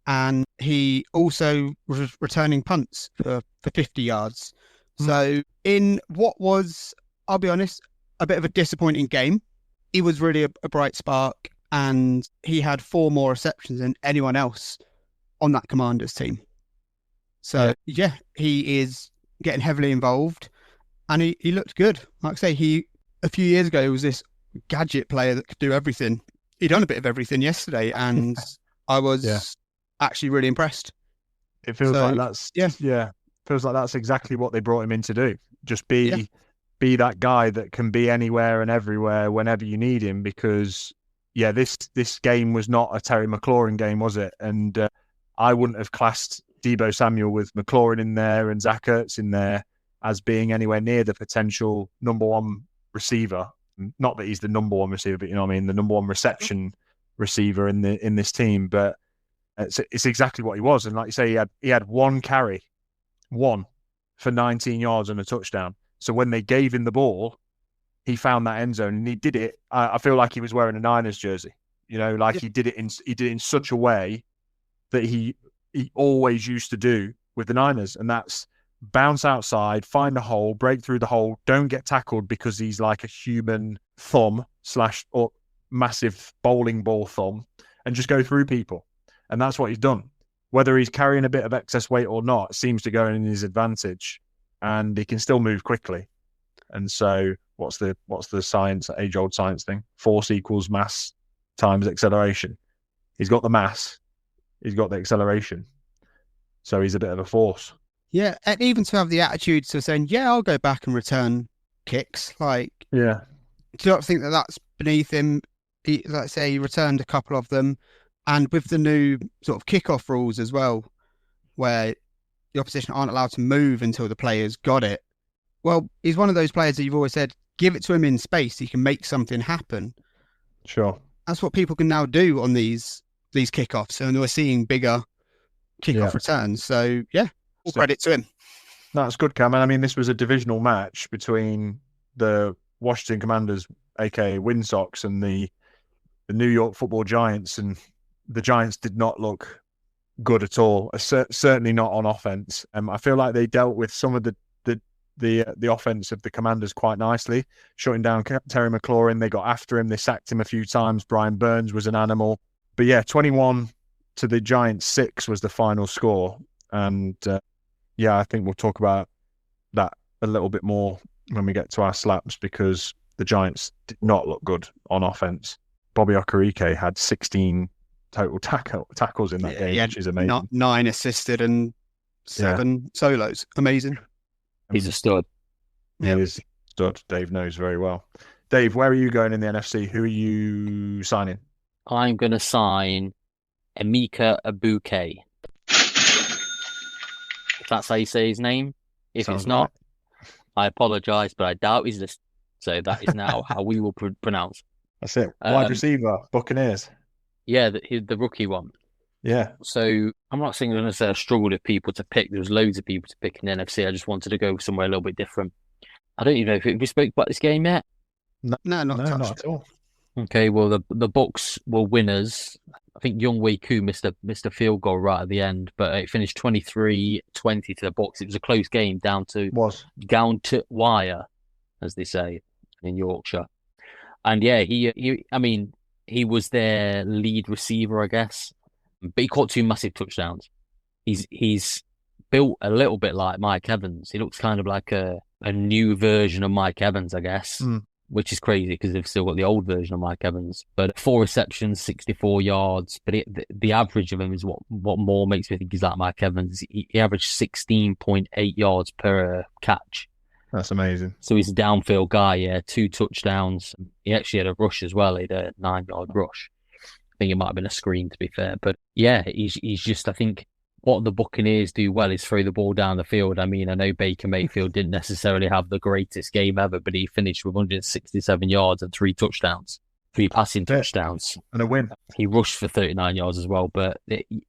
S4: And he also was returning punts for 50 yards. So in what was, I'll be honest, a bit of a disappointing game, he was really a bright spark. And he had 4 more receptions than anyone else on that Commanders team. So yeah, he is getting heavily involved. And he looked good. Like I say, a few years ago, he was this gadget player that could do everything. He done a bit of everything yesterday, and I was actually really impressed.
S2: It feels like feels like that's exactly what they brought him in to do. Just be that guy that can be anywhere and everywhere whenever you need him. Because this game was not a Terry McLaurin game, was it? And I wouldn't have classed Deebo Samuel with McLaurin in there and Zach Ertz in there as being anywhere near the potential number one receiver. Not that he's the number one receiver, but the number one reception receiver in this team. But it's exactly what he was. And like you say, he had 1 carry, 1 for 19 yards and a touchdown. So when they gave him the ball, he found that end zone and he did it. I feel like he was wearing a Niners jersey. He did it in such a way that he always used to do with the Niners, and that's bounce outside, find a hole, break through the hole, don't get tackled because he's like a human thumb / or massive bowling ball thumb, and just go through people. And that's what he's done. whether he's carrying a bit of excess weight or not, seems to go in his advantage, and he can still move quickly. And so, what's the science, age-old science thing? Force equals mass times acceleration. He's got the mass, he's got the acceleration, so he's a bit of a force.
S4: Yeah, and even to have the attitude to saying, "Yeah, I'll go back and return kicks." Like,
S2: yeah,
S4: do you not think that that's beneath him? Let's say he returned a couple of them, and with the new sort of kickoff rules as well, where the opposition aren't allowed to move until the player's got it. Well, he's one of those players that you've always said, give it to him in space, he can make something happen.
S2: Sure.
S4: That's what people can now do on these kickoffs, and we're seeing bigger kickoff returns. So, yeah, all credit to him.
S2: That's good, Cam. And I mean, this was a divisional match between the Washington Commanders, aka Windsox, and the New York Football Giants, and the Giants did not look good at all. Certainly not on offense. I feel like they dealt with some of the offense of the Commanders quite nicely, shutting down Terry McLaurin. They got after him. They sacked him a few times. Brian Burns was an animal. But yeah, 21 to the Giants 6 was the final score. And yeah, I think we'll talk about that a little bit more when we get to our slaps, because the Giants did not look good on offense. Bobby Okereke had 16 total tackles in that game, which is amazing.
S4: 9 assisted and 7 solos. Amazing.
S3: He's a stud.
S2: Yeah, he's a stud. Dave knows very well. Dave, where are you going in the NFC? Who are you signing?
S3: I'm going to sign Emeka Egbuka. If that's how you say his name. If Sounds it's not, right. I apologise, but I doubt he's this. So that is now how we will pronounce.
S2: That's it. Wide receiver, Buccaneers.
S3: Yeah, the rookie one.
S2: Yeah.
S3: So I'm not saying there's a struggle of people to pick. There was loads of people to pick in the NFC. I just wanted to go somewhere a little bit different. I don't even know if we spoke about this game yet.
S4: No, not at all.
S3: Okay, well the Bucs were winners. I think Younghoe Koo missed a field goal right at the end, but it finished 23-20 to the Bucs. It was a close game down to wire, as they say in Yorkshire. And yeah, he was their lead receiver, I guess. But he caught 2 massive touchdowns. He's built a little bit like Mike Evans. He looks kind of like a new version of Mike Evans, I guess, which is crazy because they've still got the old version of Mike Evans. But 4 receptions, 64 yards. But the average of him is what more makes me think he's like Mike Evans. He averaged 16.8 yards per catch.
S2: That's amazing.
S3: So he's a downfield guy, yeah. 2 touchdowns. He actually had a rush as well. He had a 9-yard rush. I think it might have been a screen, to be fair. But yeah, he's just, I think, what the Buccaneers do well is throw the ball down the field. I mean, I know Baker Mayfield didn't necessarily have the greatest game ever, but he finished with 167 yards and 3 touchdowns, 3 passing touchdowns.
S2: And a win.
S3: He rushed for 39 yards as well. But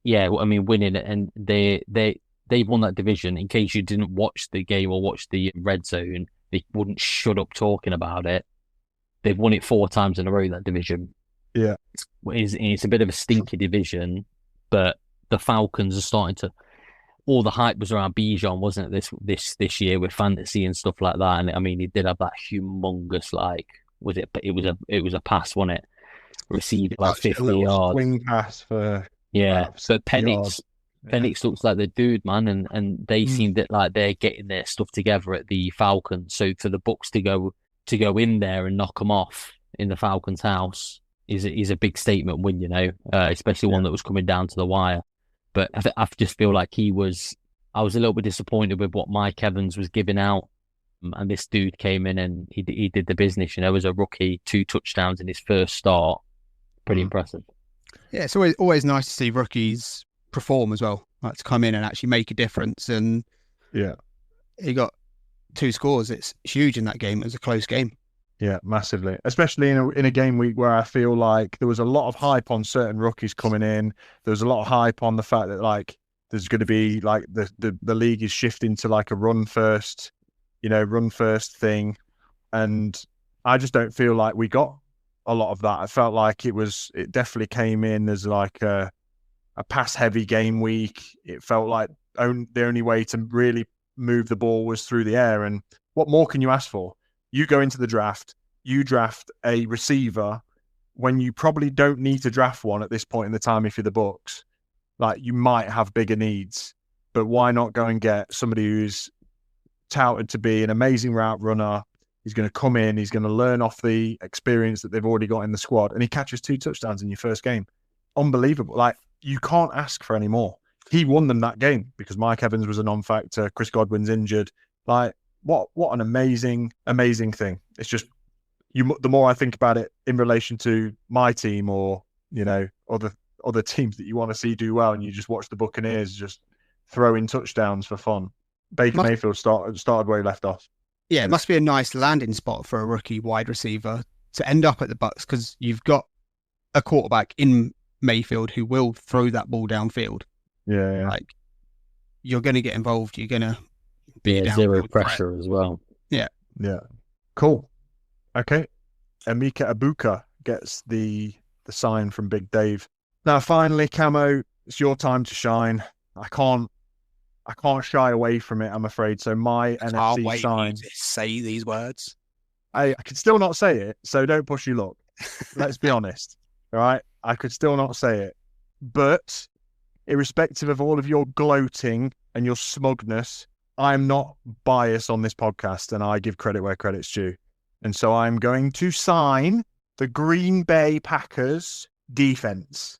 S3: yeah, I mean, winning it, and they've won that division. In case you didn't watch the game or watch the red zone, they wouldn't shut up talking about it. They've won it 4 times in a row, that division.
S2: Yeah.
S3: It's a bit of a stinky division, but the Falcons are starting to... All the hype was around Bijan, wasn't it, this year with fantasy and stuff like that? And I mean, he did have that humongous, it was a pass, wasn't it? Received like 50 yards.
S2: Swing pass for...
S3: Yeah, so Penix looks like the dude, man, and they seem that like they're getting their stuff together at the Falcons. So for the Bucs to go in there and knock them off in the Falcons' house is a big statement win, you know, especially one that was coming down to the wire. But I just feel like I was a little bit disappointed with what Mike Evans was giving out, and this dude came in and he did the business. You know, as a rookie, 2 touchdowns in his first start, pretty impressive. Yeah,
S4: it's always nice to see rookies perform as well, like to come in and actually make a difference. And
S2: yeah,
S4: he got 2 scores. It's huge in that game. It was a close game.
S2: Yeah, massively, especially in a game week where I feel like there was a lot of hype on certain rookies coming in. There was a lot of hype on the fact that like there's going to be like the league is shifting to like a run first thing, and I just don't feel like we got a lot of that. I felt like it definitely came in as like a pass heavy game week. It felt like the only way to really move the ball was through the air. And what more can you ask for? You go into the draft, you draft a receiver when you probably don't need to draft one at this point in the time if you're the Bucs. like you might have bigger needs, but why not go and get somebody who's touted to be an amazing route runner? He's going to come in, he's going to learn off the experience that they've already got in the squad, and he catches 2 touchdowns in your first game. Unbelievable. Like, you can't ask for any more. He won them that game because Mike Evans was a non-factor, Chris Godwin's injured. Like, what an amazing thing. It's just, the more I think about it in relation to my team or, you know, other teams that you want to see do well, and you just watch the Buccaneers just throw in touchdowns for fun. Baker Mayfield started where he left off.
S4: Yeah, it must be a nice landing spot for a rookie wide receiver to end up at the Bucs, because you've got a quarterback in Mayfield who will throw that ball downfield.
S2: Yeah.
S4: Like, you're going to get involved. You're going to
S3: be zero pressure as well.
S4: Yeah.
S2: Cool. Okay. Emeka Ibuka gets the sign from Big Dave. Now, finally, Camo, it's your time to shine. I can't shy away from it, I'm afraid. So my NFC sign.
S4: To say these words.
S2: I could still not say it, so don't push your luck. Let's be honest. All right? I could still not say it. But irrespective of all of your gloating and your smugness, I'm not biased on this podcast, and I give credit where credit's due. And so I'm going to sign the Green Bay Packers defense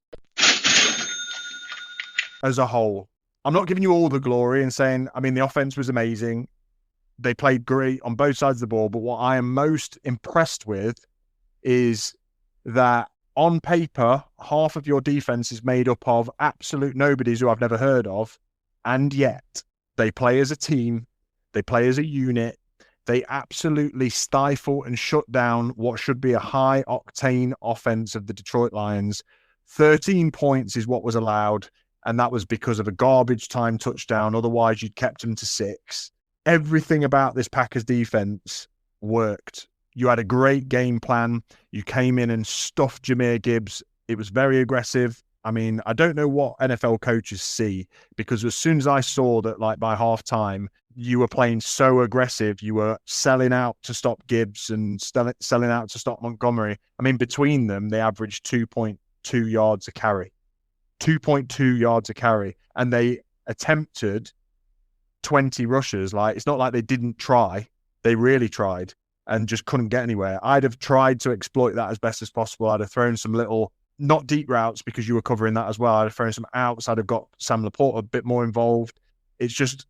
S2: as a whole. I'm not giving you all the glory and saying, I mean, the offense was amazing. They played great on both sides of the ball. But what I am most impressed with is that on paper, half of your defense is made up of absolute nobodies who I've never heard of. And yet they play as a team. They play as a unit. They absolutely stifle and shut down what should be a high octane offense of the Detroit Lions. 13 points is what was allowed. And that was because of a garbage time touchdown. Otherwise, you'd kept them to 6. Everything about this Packers defense worked. You had a great game plan. You came in and stuffed Jahmyr Gibbs. It was very aggressive. I mean, I don't know what NFL coaches see, because as soon as I saw that, like, by halftime, you were playing so aggressive, you were selling out to stop Gibbs and selling out to stop Montgomery. I mean, between them, they averaged 2.2 yards a carry. 2.2 yards a carry, and they attempted 20 rushes. Like, it's not like they didn't try. They really tried and just couldn't get anywhere. I'd have tried to exploit that as best as possible. I'd have thrown some little, not deep routes because you were covering that as well. I'd have thrown some outs. I'd have got Sam Laporte a bit more involved. It's just,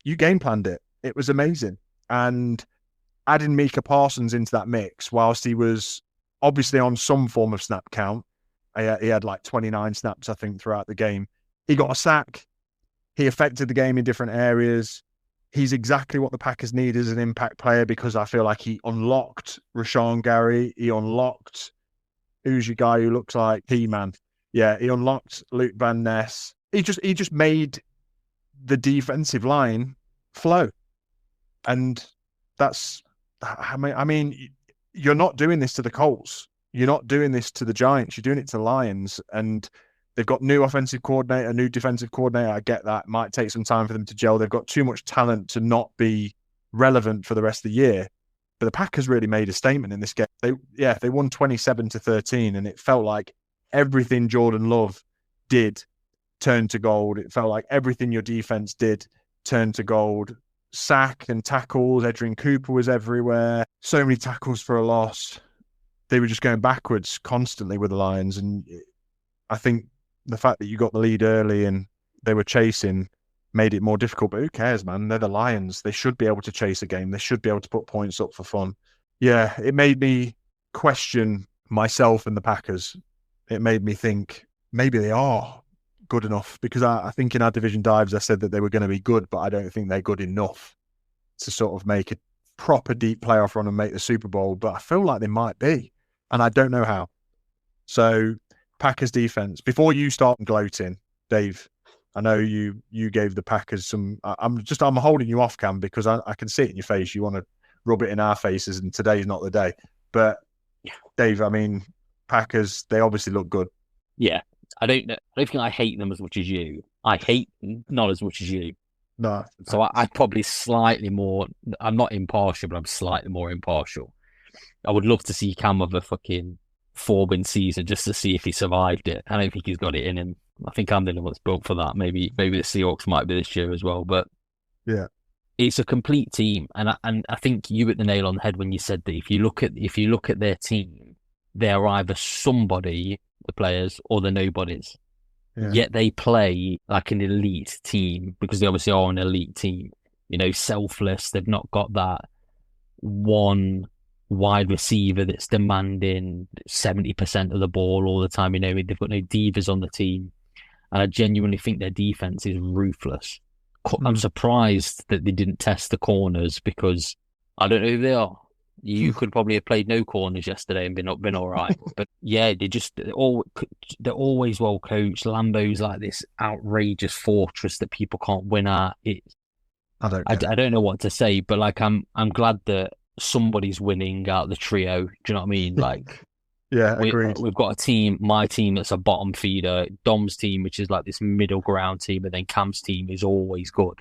S2: you game planned it. It was amazing. And adding Micah Parsons into that mix, whilst he was obviously on some form of snap count, he had like 29 snaps, I think, throughout the game. He got a sack. He affected the game in different areas. He's exactly what the Packers need as an impact player, because I feel like he unlocked Rashawn Gary. He unlocked, who's your guy who looks like He-Man? Yeah, he unlocked Luke Van Ness. He just made the defensive line flow. And that's, I mean, you're not doing this to the Colts. You're not doing this to the Giants. You're doing it to the Lions. And they've got new offensive coordinator, new defensive coordinator. I get that. It might take some time for them to gel. They've got too much talent to not be relevant for the rest of the year. But the Packers really made a statement in this game. They won 27-13, and it felt like everything Jordan Love did turned to gold. It felt like everything your defense did turned to gold. Sack and tackles. Edrin Cooper was everywhere. So many tackles for a loss. They were just going backwards constantly with the Lions. And I think the fact that you got the lead early and they were chasing made it more difficult. But who cares, man? They're the Lions. They should be able to chase a game. They should be able to put points up for fun. Yeah, it made me question myself and the Packers. It made me think maybe they are good enough, because I think in our division dives I said that they were going to be good, but I don't think they're good enough to sort of make a proper deep playoff run and make the Super Bowl. But I feel like they might be, and I don't know how. So Packers defense, before you start gloating, Dave, I know you gave the Packers some, I'm holding you off, Cam, because I can see it in your face. You want to rub it in our faces, and today's not the day. But Dave, I mean, Packers, they obviously look good.
S3: Yeah. I don't think I hate them as much as you. I hate them not as much as you.
S2: No.
S3: So I'd probably slightly more, I'm not impartial, but I'm slightly more impartial. I would love to see Cam have a fucking 4-win season just to see if he survived it. I don't think he's got it in him. I think I'm the only one that's built for that. Maybe the Seahawks might be this year as well, but
S2: yeah,
S3: it's a complete team. And I think you hit the nail on the head when you said that if you look at their team, they're either somebody, the players, or the nobodies.
S2: yeah.
S3: Yet they play like an elite team because they obviously are an elite team. You know, selfless. They've not got that one wide receiver that's demanding 70% of the ball all the time. You know, they've got no divas on the team. And I genuinely think their defense is ruthless. I'm surprised that they didn't test the corners because I don't know who they are. You could probably have played no corners yesterday and been all right. But yeah, they're always well coached. Lambeau's like this outrageous fortress that people can't win at. I don't know what to say, but like I'm glad that somebody's winning out the trio. Do you know what I mean? Like,
S2: yeah, agreed.
S3: We've got a team, my team that's a bottom feeder, Dom's team, which is like this middle ground team, and then Cam's team is always good.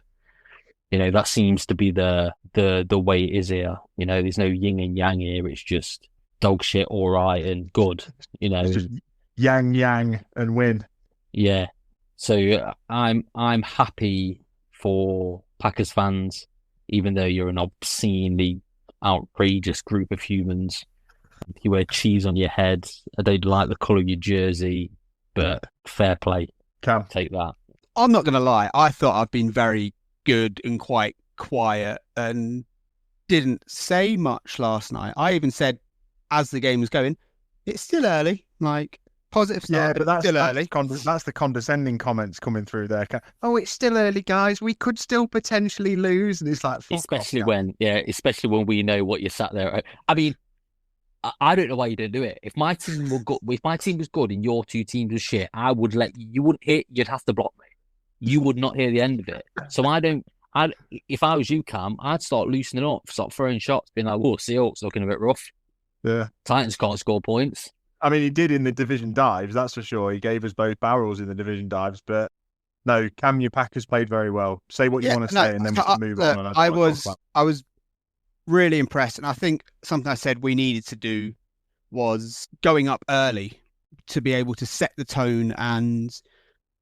S3: You know, that seems to be the way it is here. You know, there's no yin and yang here. It's just dog shit, all right, and good. You know,
S2: it's just yang and win.
S3: Yeah. So I'm happy for Packers fans, even though you're an obscenely outrageous group of humans. You wear cheese on your head. I don't like the colour of your jersey, but fair play.
S2: Cam,
S3: take that.
S4: I'm not going to lie. I thought I'd been very good and quite quiet and didn't say much last night. I even said, as the game was going, it's still early. Like, positive start,
S2: yeah, but that's
S4: still early.
S2: That's the condescending comments coming through there. Oh, it's still early, guys. We could still potentially lose. And it's like,
S3: especially when we know what you sat there. I mean, I don't know why you didn't do it. If my team were good, if my team was good and your two teams were shit, I would you wouldn't hit. You'd have to block me. You would not hear the end of it. So if I was you, Cam, I'd start loosening up, start throwing shots, being like, "Oh, Seahawks looking a bit rough."
S2: Yeah,
S3: Titans can't score points.
S2: I mean, he did in the division dives, that's for sure. He gave us both barrels in the division dives, but no, Cam, your Packers played very well. Say what you want to say, and then we can move on. And
S4: I was really impressed, and I think something I said we needed to do was going up early to be able to set the tone and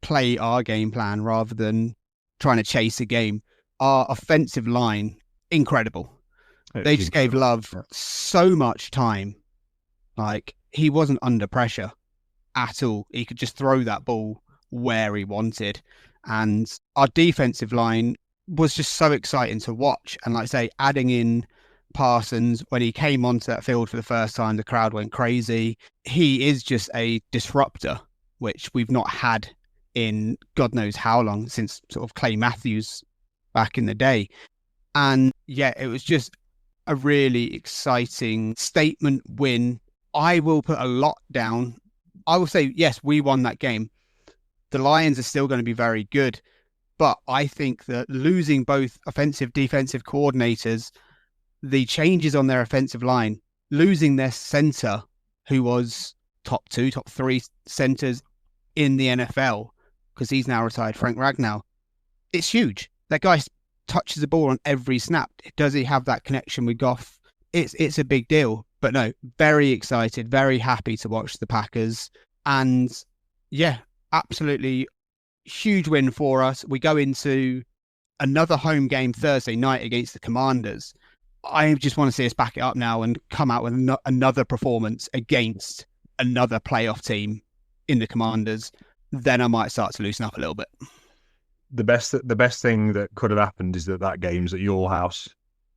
S4: play our game plan rather than trying to chase a game. Our offensive line, incredible. They just gave Love so much time. Like, he wasn't under pressure at all. He could just throw that ball where he wanted. And our defensive line was just so exciting to watch. And like I say, adding in Parsons, when he came onto that field for the first time, the crowd went crazy. He is just a disruptor, which we've not had in God knows how long, since sort of Clay Matthews back in the day. And yeah, it was just a really exciting statement win. I will put a lot down. I will say, yes, we won that game. The Lions are still going to be very good, but I think that losing both offensive, defensive coordinators, the changes on their offensive line, losing their center, who was top 2, top 3 centers in the NFL, because he's now retired, Frank Ragnow, it's huge. That guy touches the ball on every snap. Does he have that connection with Goff? It's a big deal. But no, very excited, very happy to watch the Packers. And yeah, absolutely huge win for us. We go into another home game Thursday night against the Commanders. I just want to see us back it up now and come out with another performance against another playoff team in the Commanders. Then I might start to loosen up a little bit.
S2: The best thing that could have happened is that game's at your house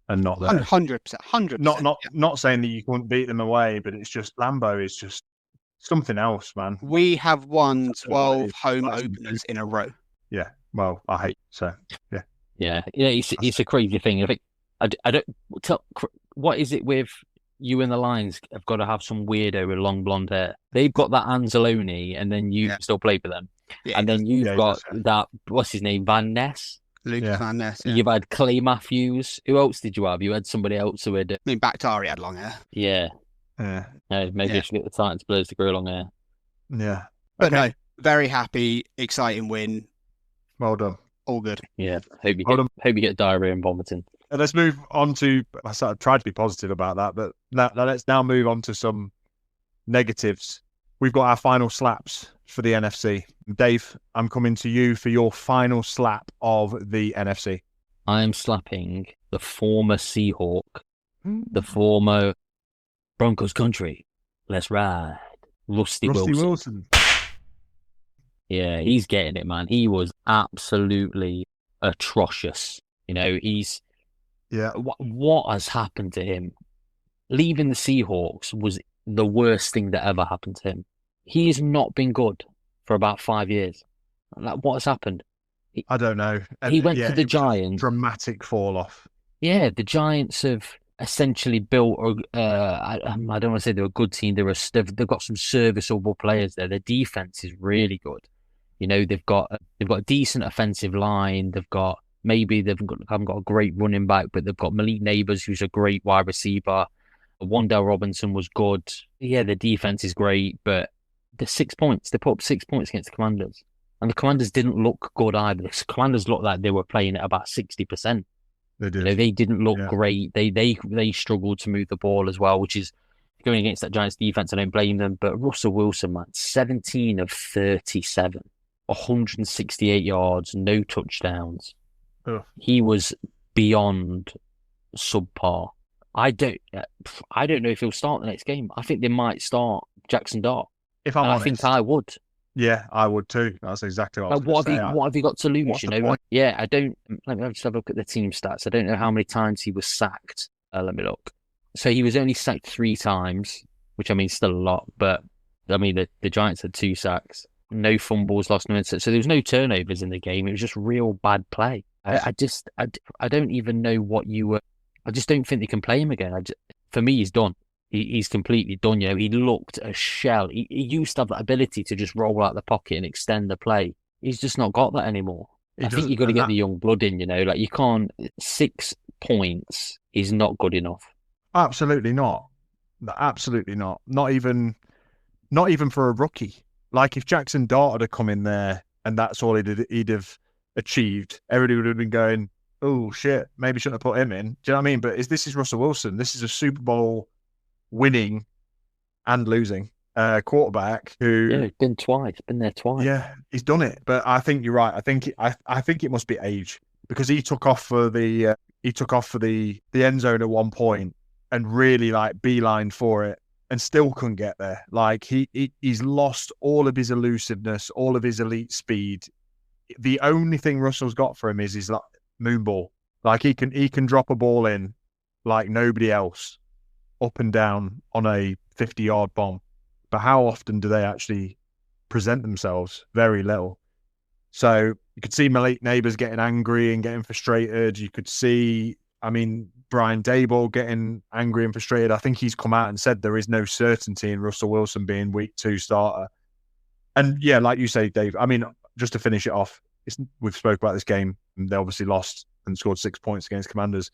S2: and not there.
S4: 100%.
S2: Not saying that you couldn't beat them away, but it's just Lambeau is just something else, man.
S4: We have won 12 home openers in a row.
S2: Yeah, well, I hate so. Yeah.
S3: It's a crazy thing. I think I don't tell. What is it with you and the Lions? Have got to have some weirdo with long blonde hair. They've got that Anzalone, and then you still play for them. Yeah, and then you've got that, what's his name, Van Ness?
S4: Lucas Van Ness. Yeah.
S3: You've had Clay Matthews. Who else did you have? You had somebody else who had...
S4: I mean, Bakhtari had long hair.
S3: Yeah. Maybe I should get the Titans players to grow long hair.
S2: Yeah.
S4: But no, very happy, exciting win.
S2: Well done.
S4: All good.
S3: Yeah. Hope you get diarrhea and vomiting.
S2: Let's move on to... I sort of tried to be positive about that, but let's now move on to some negatives. we've got our final slaps for the NFC. Dave, I'm coming to you for your final slap of the NFC.
S3: I am slapping the former Seahawk, the former Broncos country. Let's ride. Rusty Wilson. Yeah, he's getting it, man. He was absolutely atrocious. You know, what has happened to him? Leaving the Seahawks was the worst thing that ever happened to him. He has not been good for about 5 years. Like, what has happened?
S2: I don't know.
S3: He went to the Giants.
S2: Dramatic fall off.
S3: Yeah, the Giants have essentially built. I don't want to say they're a good team. They've got some serviceable players there. Their defense is really good. You know, they've got a decent offensive line. Haven't got a great running back, but they've got Malik Neighbors, who's a great wide receiver. Wandale Robinson was good. Yeah, the defense is great, but the 6 points, they put up 6 points against the Commanders. And the Commanders didn't look good either. The Commanders looked like they were playing at about 60%.
S2: They did.
S3: You know, they didn't look great. They struggled to move the ball as well, which is going against that Giants defense. I don't blame them. But Russell Wilson, man, 17 of 37, 168 yards, no touchdowns.
S2: Ugh.
S3: He was beyond subpar. I don't know if he'll start the next game. I think they might start Jackson Dart.
S2: If I'm honest,
S3: I think I would.
S2: Yeah, I would too. That's exactly what I was going to say.
S3: What have you got to lose? You know, yeah, I don't. Let me just have a look at the team stats. I don't know how many times he was sacked. Let me look. So he was only sacked 3 times, which I mean, still a lot. But I mean, the Giants had 2 sacks, no fumbles, lost no interceptions. So there was no turnovers in the game. It was just real bad play. I don't even know what you were. I just don't think they can play him again. For me, he's done. He's completely done. You know, he looked a shell. He used to have that ability to just roll out the pocket and extend the play. He's just not got that anymore. I think you've got to get the young blood in, you know. Like, you can't... 6 points is not good enough.
S2: Absolutely not. Absolutely not. Not even for a rookie. Like, if Jackson Dart had come in there and that's all he'd have achieved, everybody would have been going, oh, shit, maybe shouldn't have put him in. Do you know what I mean? But this is Russell Wilson. This is a Super Bowl winning and losing quarterback who
S3: been there twice.
S2: Yeah, he's done it. But I think you're right. I think it must be age, because he took off for the end zone at one point and really like beeline for it and still couldn't get there. Like he's lost all of his elusiveness, all of his elite speed. The only thing Russell's got for him is his like moon ball. Like he can drop a ball in like nobody else, up and down on a 50-yard bomb. But how often do they actually present themselves? Very little. So you could see Malik Neighbors getting angry and getting frustrated. You could see, Brian Daboll getting angry and frustrated. I think he's come out and said there is no certainty in Russell Wilson being week 2 starter. And yeah, like you say, Dave, just to finish it off, we've spoke about this game. And they obviously lost and scored 6 points against Commanders.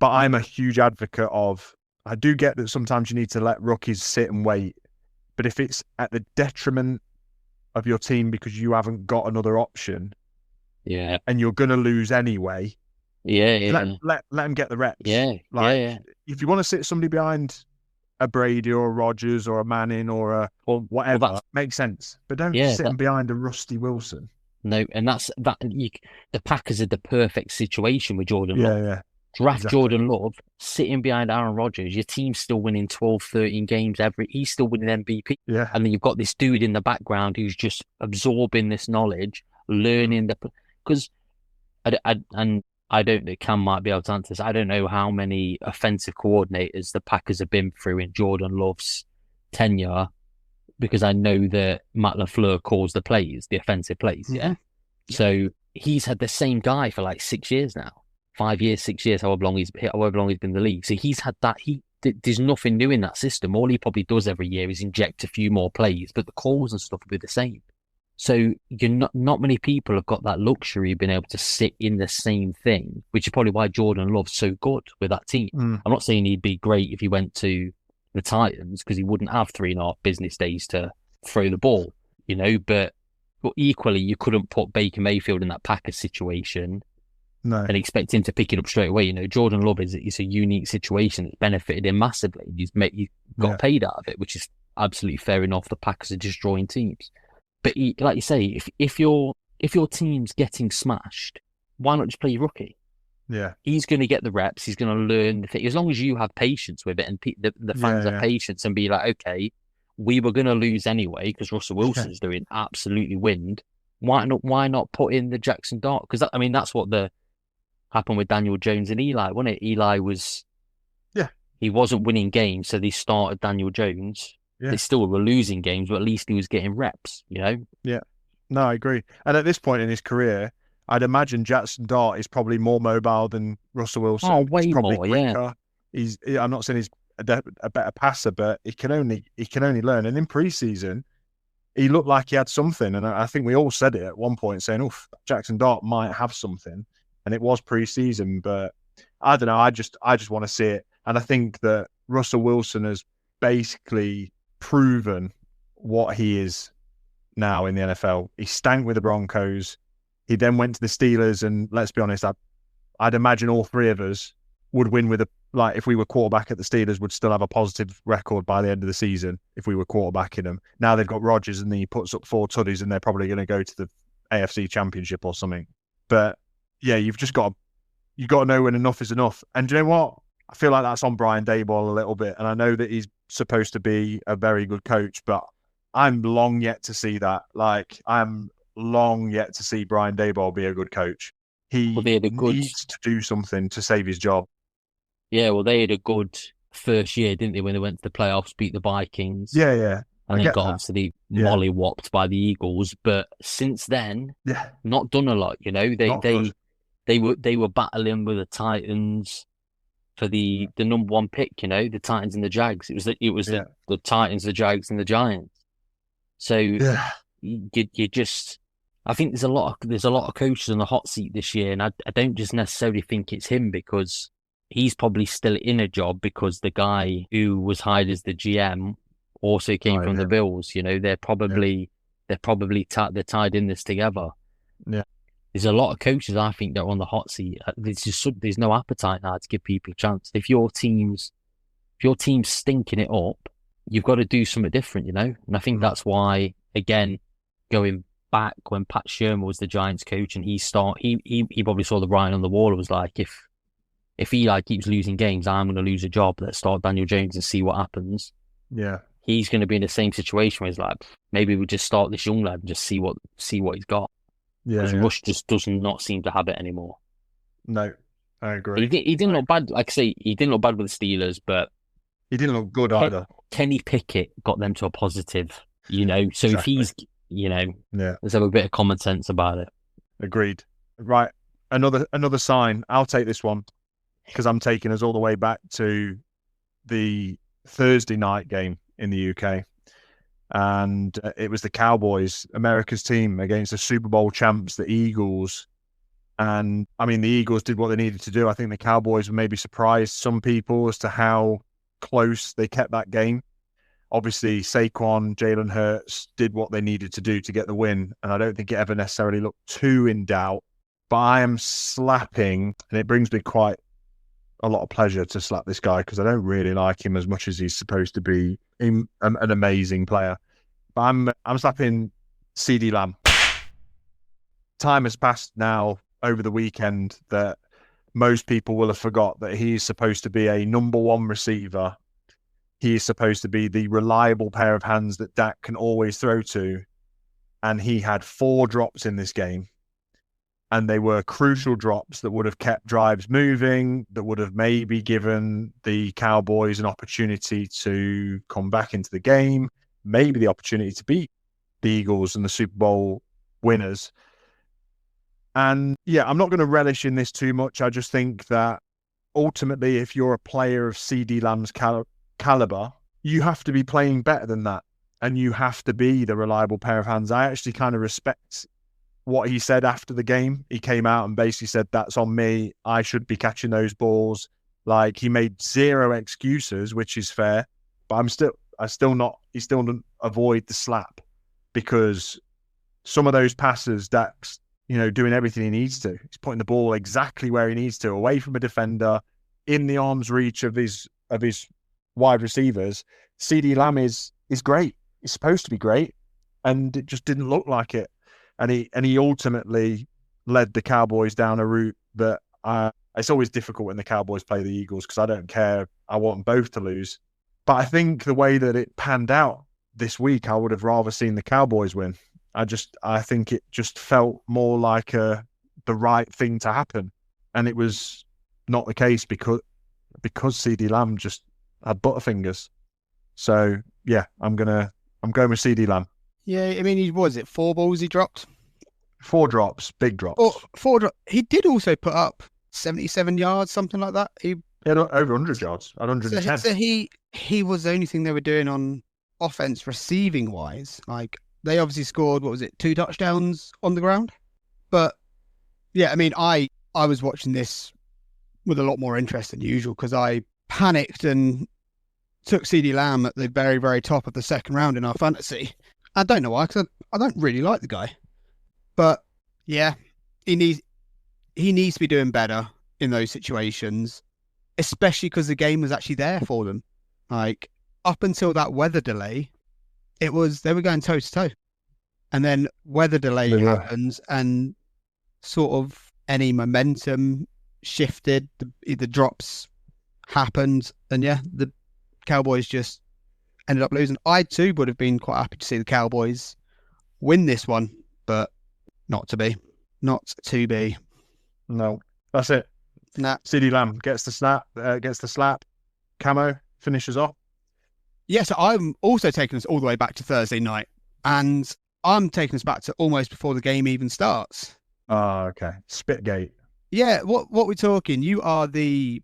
S2: But I'm a huge advocate of, I do get that sometimes you need to let rookies sit and wait. But if it's at the detriment of your team because you haven't got another option, and you're going to lose anyway, let them get the reps. If you want to sit somebody behind a Brady or a Rodgers or a Manning or a whatever, makes sense. But don't sit them behind a Rusty Wilson.
S3: No, and the Packers are the perfect situation with Jordan Love.
S2: Yeah.
S3: Draft Jordan Love, sitting behind Aaron Rodgers, your team's still winning 12, 13 games he's still winning MVP.
S2: Yeah.
S3: And then you've got this dude in the background who's just absorbing this knowledge, learning because I don't know, Cam might be able to answer this. I don't know how many offensive coordinators the Packers have been through in Jordan Love's tenure, because I know that Matt LaFleur calls the plays, the offensive plays. Yeah. So he's had the same guy for like 6 years now. 5 years, 6 years, however long he's been in the league. So he's had that. There's nothing new in that system. All he probably does every year is inject a few more plays, but the calls and stuff will be the same. So not many people have got that luxury of being able to sit in the same thing, which is probably why Jordan Love's so good with that team. I'm not saying he'd be great if he went to the Titans, because he wouldn't have 3.5 business days to throw the ball, but equally you couldn't put Baker Mayfield in that Packers situation.
S2: No.
S3: And expect him to pick it up straight away. Jordan Love is a unique situation that's benefited him massively. He's got paid out of it, which is absolutely fair enough. The Packers are destroying teams. But like you say, if your team's getting smashed, why not just play your rookie?
S2: Yeah.
S3: He's going to get the reps. He's going to learn the thing. As long as you have patience with it and the fans have patience and be like, okay, we were going to lose anyway because Russell Wilson's doing absolutely wind. Why not put in the Jackson Dart? Because that's what happened with Daniel Jones and Eli, wasn't it? Eli was, he wasn't winning games, so they started Daniel Jones. Yeah. They still were losing games, but at least he was getting reps, you know?
S2: Yeah. No, I agree. And at this point in his career, I'd imagine Jackson Dart is probably more mobile than Russell Wilson.
S3: Oh, way
S2: he's probably
S3: more,
S2: quicker. I'm not saying he's a better passer, but he can only learn. And in preseason, he looked like he had something. And I think we all said it at one point, saying, "Oof, Jackson Dart might have something." And it was preseason, but I don't know. I just want to see it. And I think that Russell Wilson has basically proven what he is now in the NFL. He stank with the Broncos. He then went to the Steelers, and let's be honest, I'd imagine all three of us would win with if we were quarterback at the Steelers, would still have a positive record by the end of the season if we were quarterbacking them. Now they've got Rodgers, and then he puts up 4 tutties, and they're probably going to go to the AFC Championship or something. But yeah, you've got to know when enough is enough. And do you know what? I feel like that's on Brian Daboll a little bit, and I know that he's supposed to be a very good coach, but I'm long yet to see that. I'm long yet to see Brian Daboll be a good coach. He needs to do something to save his job.
S3: Yeah, well, they had a good first year, didn't they, when they went to the playoffs, beat the Vikings?
S2: Yeah.
S3: And then got obviously molly-whopped by the Eagles. But since then, not done a lot, you know. They were battling with the Titans for the number 1 pick, you know, the Titans and the Jags. It was the Titans, the Jags, and the Giants. So you just, I think there's a lot of coaches on the hot seat this year, and I don't just necessarily think it's him, because he's probably still in a job because the guy who was hired as the GM also came from the Bills. You know, they're tied in this together.
S2: Yeah.
S3: There's a lot of coaches, I think, that are on the hot seat. There's no appetite now to give people a chance. If your team's stinking it up, you've got to do something different, you know? And I think that's why, again, going back when Pat Shermer was the Giants coach and he probably saw the writing on the wall and was like, if Eli keeps losing games, I'm going to lose a job. Let's start Daniel Jones and see what happens.
S2: Yeah. He's
S3: going to be in the same situation where he's like, maybe we just start this young lad and just see what he's got. Yeah. Because Rush just does not seem to have it anymore.
S2: No, I agree.
S3: He didn't look bad. Like I say, he didn't look bad with the Steelers, but
S2: he didn't look good either.
S3: Kenny Pickett got them to a positive, you know. So exactly. If he's, you know, let's have a bit of common sense about it.
S2: Agreed. Right. Another sign. I'll take this one because I'm taking us all the way back to the Thursday night game in the UK. And it was the Cowboys, America's team, against the Super Bowl champs, the Eagles. And I mean, the Eagles did what they needed to do. I think the Cowboys maybe surprised some people as to how close they kept that game. Obviously, Saquon, Jalen Hurts did what they needed to do to get the win. And I don't think it ever necessarily looked too in doubt. But I am slapping, and it brings me quite a lot of pleasure to slap this guy because I don't really like him as much as he's supposed to be an amazing player. But I'm slapping CeeDee Lamb. Time has passed now over the weekend that most people will have forgot that he's supposed to be a number 1 receiver. He is supposed to be the reliable pair of hands that Dak can always throw to. And he had 4 drops in this game. And they were crucial drops that would have kept drives moving, that would have maybe given the Cowboys an opportunity to come back into the game, maybe the opportunity to beat the Eagles and the Super Bowl winners. And yeah, I'm not going to relish in this too much. I just think that ultimately, if you're a player of CeeDee Lamb's caliber, you have to be playing better than that. And you have to be the reliable pair of hands. I actually kind of respect what he said after the game. He came out and basically said, that's on me. I should be catching those balls. Like, he made 0 excuses, which is fair, but he still didn't avoid the slap because some of those passes, Dak's, you know, doing everything he needs to. He's putting the ball exactly where he needs to, away from a defender, in the arm's reach of his wide receivers. CeeDee Lamb is is great. It's supposed to be great, and it just didn't look like it. And he ultimately led the Cowboys down a route that it's always difficult when the Cowboys play the Eagles because I don't care. I want them both to lose. But I think the way that it panned out this week, I would have rather seen the Cowboys win. I think it just felt more like the right thing to happen. And it was not the case because CeeDee Lamb just had butterfingers. So yeah, I'm going with CeeDee Lamb.
S4: Yeah, I mean, was it 4 balls he dropped?
S2: 4 drops, big drops.
S4: Oh, 4 drops. He did also put up 77 yards, something like that. He
S2: had over 100 yards, 110.
S4: So he was the only thing they were doing on offense receiving wise. Like, they obviously scored, 2 touchdowns on the ground? But yeah, I mean, I was watching this with a lot more interest than usual because I panicked and took CeeDee Lamb at the very, very top of the second round in our fantasy. I don't know why, because I don't really like the guy. But yeah, he needs to be doing better in those situations, especially because the game was actually there for them. Like, up until that weather delay, they were going toe to toe. And then weather delay happens and sort of any momentum shifted, the drops happened, and yeah, the Cowboys just ended up losing. I too would have been quite happy to see the Cowboys win this one, but not to be.
S2: No, that's it.
S4: Nah.
S2: CeeDee Lamb gets the slap. Camo finishes off.
S4: Yeah, so I'm also taking us all the way back to Thursday night, and I'm taking us back to almost before the game even starts.
S2: Oh, okay. Spitgate.
S4: Yeah, what we're talking? You are the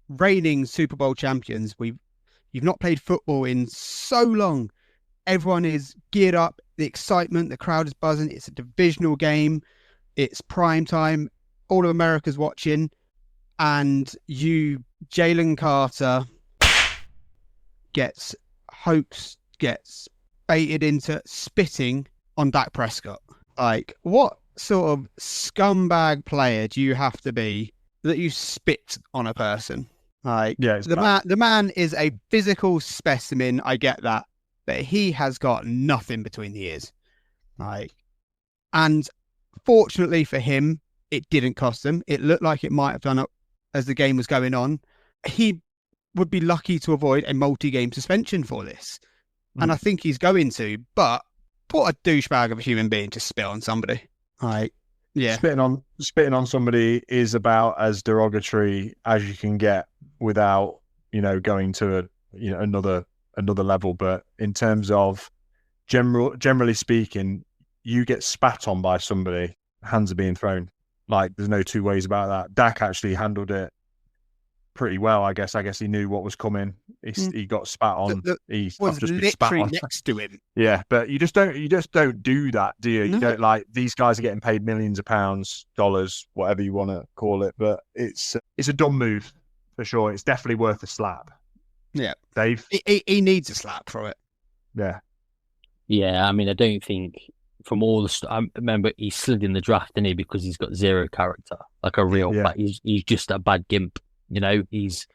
S4: reigning Super Bowl champions. You've not played football in so long. Everyone is geared up. The excitement, the crowd is buzzing. It's a divisional game. It's prime time. All of America's watching. And Jalen Carter gets baited into spitting on Dak Prescott. Like, what sort of scumbag player do you have to be that you spit on a person? Like, yeah, the man is a physical specimen. I get that, but he has got nothing between the ears. Like, and fortunately for him, it didn't cost him. It looked like it might have done it as the game was going on. He would be lucky to avoid a multi-game suspension for this, and I think he's going to. But what a douchebag of a human being to spit on somebody. Like, yeah, spitting on somebody is about as derogatory as you can get without, going to another level. But in terms of generally speaking, you get spat on by somebody, hands are being thrown. Like, there's no two ways about that. Dak actually handled it pretty well, I guess. He knew what was coming. He got spat on. He was
S2: just
S4: literally
S2: spat on
S4: next to him.
S2: Yeah, but you just don't do that, do you? No. You don't, like, these guys are getting paid millions of pounds, dollars, whatever you want to call it. But it's a dumb move for sure. It's definitely worth a slap.
S4: Yeah,
S2: Dave.
S4: He needs a slap for it.
S2: Yeah.
S3: Yeah, I mean, I don't think from all the I remember he slid in the draft, didn't he? Because he's got zero character, like a real. Yeah. He's just a bad gimp. He's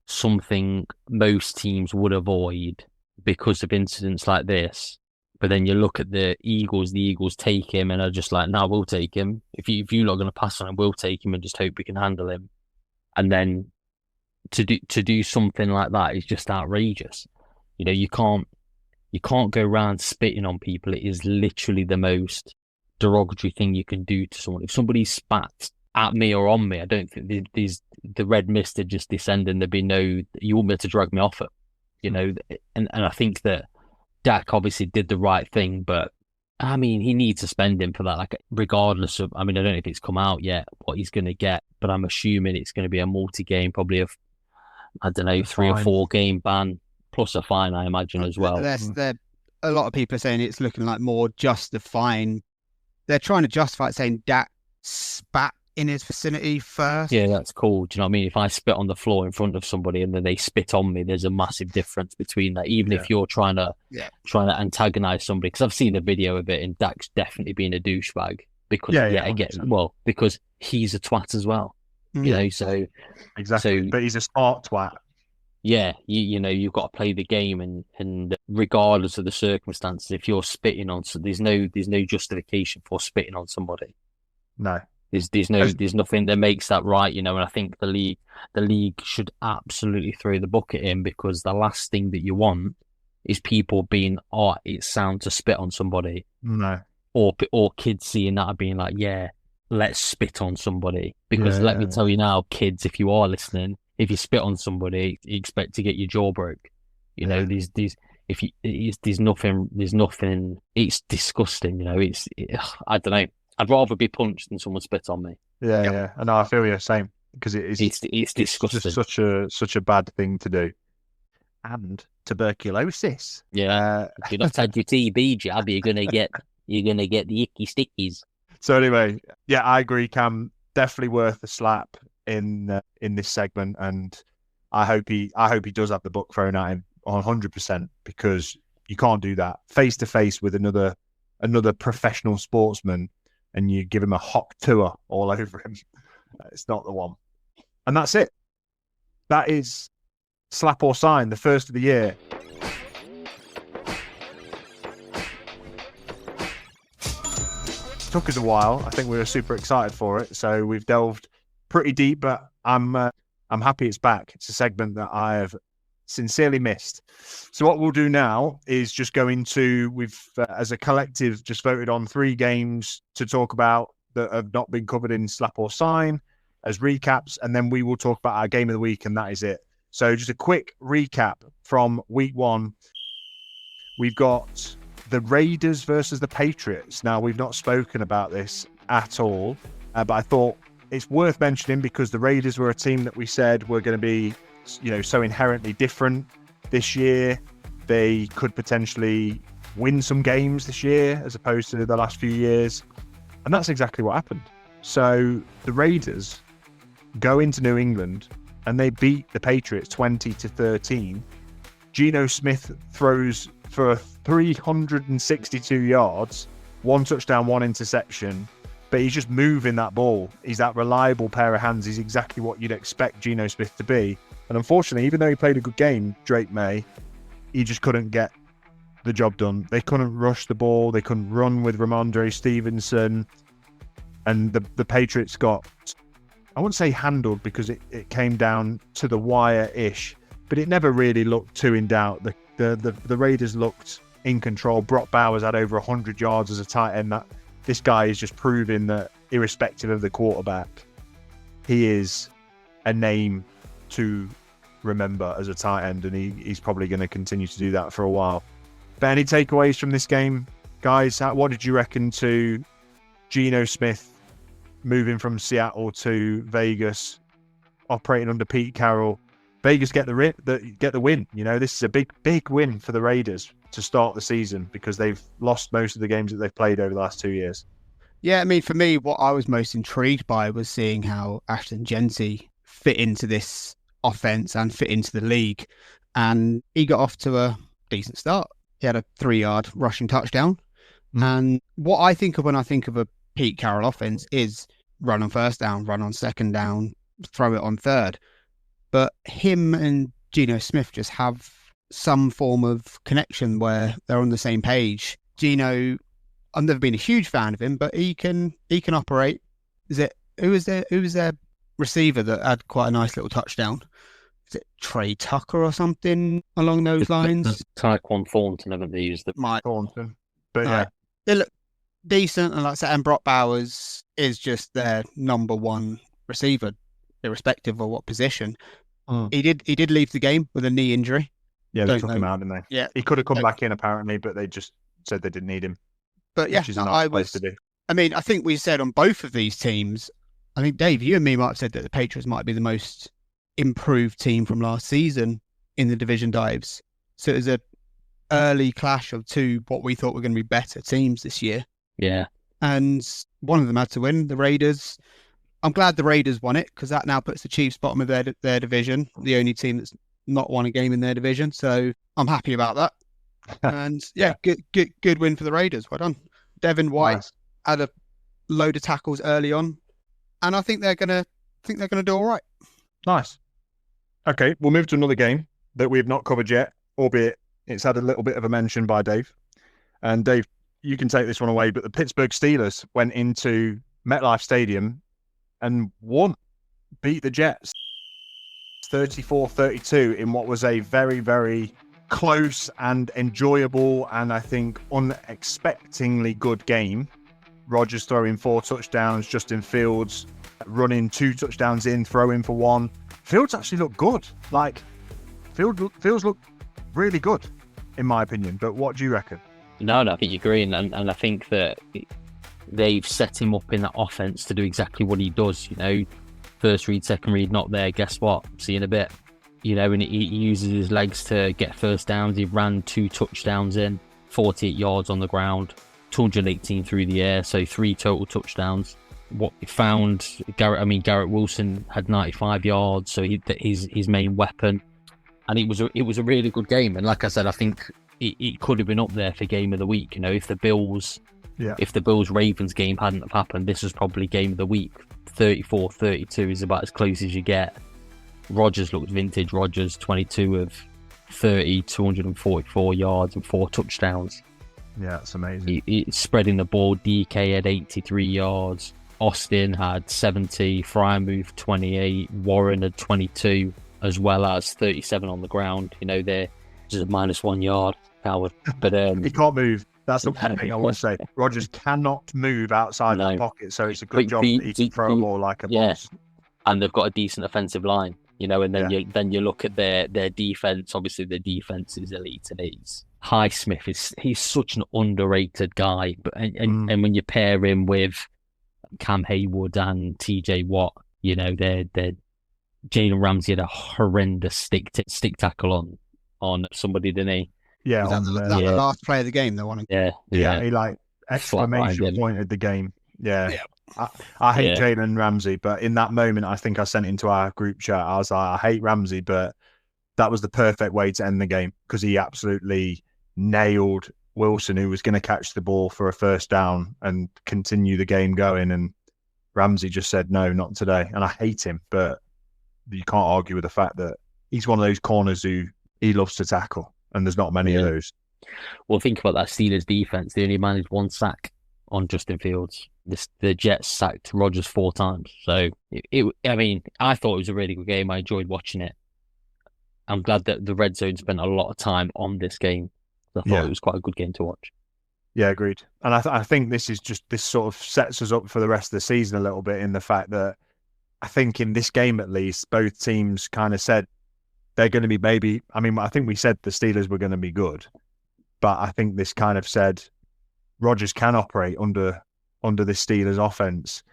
S3: something most teams would avoid because of incidents like this. But then you look at the Eagles take him and are just like, no, we'll take him. If you're not going to pass on him, we'll take him and just hope we can handle him. And then to do something like that is just outrageous. You can't go around spitting on people. It is literally the most derogatory thing you can do to someone. If somebody spat at me or on me, I don't think the red mist would just descend and there'd be no, you wouldn't be able to drag me off it, and I think that Dak obviously did the right thing, but I mean, he needs to spend him for that, like, regardless of, I mean, I don't know if it's come out yet what he's going to get, but I'm assuming it's going to be a multi-game, probably I don't know, 3 or 4 game ban plus a fine, I imagine, as well.
S4: A lot of people are saying it's looking like more just the fine. They're trying to justify it, saying Dak spat in his vicinity first.
S3: Yeah, that's cool. Do you know what I mean? If I spit on the floor in front of somebody and then they spit on me, there's a massive difference between that. Even if you're trying to antagonize somebody, because I've seen a video of it, and Dak's definitely being a douchebag because because he's a twat as well. So
S2: exactly. But he's a smart twat.
S3: yeah, you know, you've got to play the game, and regardless of the circumstances, if you're spitting on, so there's no justification for spitting on somebody.
S2: No.
S3: There's nothing that makes that right, you know, and I think the league should absolutely throw the bucket in, because the last thing that you want is people being, oh, it's sound to spit on somebody.
S2: No.
S3: Or kids seeing that and being like, yeah, let's spit on somebody. Because let me tell you now, kids, if you are listening, if you spit on somebody, you expect to get your jaw broke. You know, there's nothing, it's disgusting, you know, I don't know. I'd rather be punched than someone spit on me.
S2: Yeah. And I feel you, same, because it's
S3: disgusting.
S2: It's just such a bad thing to do. And tuberculosis.
S3: Yeah. If you've not had your TB jab, you're gonna get the icky stickies.
S2: So anyway, yeah, I agree, Cam. Definitely worth a slap in this segment, and I hope he does have the book thrown at him 100%, because you can't do that face to face with another professional sportsman, and you give him a hock tour all over him. It's not the one. And that's it. That is Slap or Sign, the first of the year. Took us a while. I think we were super excited for it, so we've delved pretty deep, but I'm happy it's back. It's a segment that I have sincerely missed. So what we'll do now is just go into, we've as a collective just voted on 3 games to talk about that have not been covered in Slap or Sign as recaps, and then we will talk about our game of the week, and that is it. So just a quick recap from week 1. We've got the Raiders versus the Patriots. Now, we've not spoken about this at all, but I thought it's worth mentioning because the Raiders were a team that we said were going to be, you know, so inherently different this year. They could potentially win some games this year as opposed to the last few years. And that's exactly what happened. So the Raiders go into New England and they beat the Patriots 20-13. Geno Smith throws for 362 yards, 1 touchdown, 1 interception, but he's just moving that ball. He's that reliable pair of hands. He's exactly what you'd expect Geno Smith to be. And unfortunately, even though he played a good game, Drake May, he just couldn't get the job done. They couldn't rush the ball. They couldn't run with Ramondre Stevenson. And the Patriots got, I wouldn't say handled, because it came down to the wire-ish, but it never really looked too in doubt. The Raiders looked in control. Brock Bowers had over 100 yards as a tight end. That this guy is just proving that irrespective of the quarterback, he is a name to remember as a tight end, and he's probably going to continue to do that for a while. But any takeaways from this game, guys? What did you reckon to Geno Smith moving from Seattle to Vegas, operating under Pete Carroll? Vegas get the win. You know, this is a big win for the Raiders to start the season, because they've lost most of the games that they've played over the last 2 years.
S4: Yeah, I mean, for me, what I was most intrigued by was seeing how Ashton Genty fit into this offense and fit into the league. And he got off to a decent start. He had a 3-yard rushing touchdown. And what I think of when I think of a Pete Carroll offense is run on first down, run on second down, throw it on third. But him and Geno Smith just have some form of connection where they're on the same page. Geno, I've never been a huge fan of him, but he can operate. Who was their receiver that had quite a nice little touchdown? Is it Trey Tucker or something along those lines?
S3: Tyquan Thornton, haven't they used the
S4: Mike
S2: Thornton, but yeah,
S4: they look decent, and like I said, and Brock Bowers is just their number one receiver, irrespective of what position. He did leave the game with a knee injury.
S2: Yeah, they took him out, didn't they?
S4: Yeah,
S2: he could have come back in apparently, but they just said they didn't need him.
S4: But yeah,
S2: which is a nice place to do.
S4: I mean, I think we said on both of these teams. I think Dave, you and me might have said that the Patriots might be the most improved team from last season in the division dives. So it was a early clash of two what we thought were going to be better teams this year.
S3: Yeah,
S4: and one of them had to win. The Raiders. I'm glad the Raiders won it, because that now puts the Chiefs bottom of their division, the only team that's not won a game in their division. So I'm happy about that. And yeah, good win for the Raiders. Well done. Devin White had a load of tackles early on, and I think they're gonna do all right.
S2: Nice. Okay, we'll move to another game that we've not covered yet, albeit it's had a little bit of a mention by Dave. And Dave, you can take this one away, but the Pittsburgh Steelers went into MetLife Stadium and beat the Jets 34-32 in what was a very, very close and enjoyable and I think unexpectedly good game. Rodgers throwing 4 touchdowns, Justin Fields running 2 touchdowns in, throwing for 1. Fields actually looked good. Like, Fields looked really good, in my opinion. But what do you reckon?
S3: No, I think you agree. And I think that they've set him up in that offense to do exactly what he does. You know, first read, second read, not there. Guess what? See you in a bit. You know, and he uses his legs to get first downs. He ran 2 touchdowns in, 48 yards on the ground, 218 through the air, so 3 total touchdowns. What we found, Garrett Wilson had 95 yards, so his main weapon, and it was a really good game. And like I said, I think it could have been up there for game of the week. You know, if the Bills Ravens game hadn't have happened, this was probably game of the week. 34-32 is about as close as you get. Rodgers looked vintage. Rodgers, 22 of 30, 244 yards and 4 touchdowns.
S2: Yeah, that's amazing.
S3: He's spreading the ball. DK had 83 yards. Austin had 70. Frymouth 28. Warren had 22, as well as 37 on the ground. You know, they're just a -1 yard. Howard, but
S2: he can't move. That's the one thing I want to say. Rodgers cannot move outside the pocket, so it's a good job that he can throw a ball like a boss.
S3: And they've got a decent offensive line. You know, and then you look at their defense. Obviously, their defense is elite, and Highsmith he's such an underrated guy. But and when you pair him with Cam Haywood and TJ Watt, you know, they're Jalen Ramsey had a horrendous stick tackle on somebody, didn't he?
S4: Yeah, the last play of the game, the one.
S2: Yeah. He like exclamation pointed the game. Yeah. I hate Jalen Ramsey, but in that moment, I think I sent into our group chat. I was like, I hate Ramsey, but that was the perfect way to end the game because he absolutely nailed Wilson, who was going to catch the ball for a first down and continue the game going. And Ramsey just said, no, not today. And I hate him, but you can't argue with the fact that he's one of those corners who he loves to tackle, and there's not many of those.
S3: Well, think about that Steelers defense. They only managed 1 sack on Justin Fields. The Jets sacked Rodgers 4 times. So, I thought it was a really good game. I enjoyed watching it. I'm glad that the Red Zone spent a lot of time on this game. I thought it was quite a good game to watch.
S2: Yeah, agreed. And I think this sort of sets us up for the rest of the season a little bit in the fact that I think in this game at least, both teams kind of said they're going to be I think we said the Steelers were going to be good, but I think this kind of said Rodgers can operate under the Steelers offense,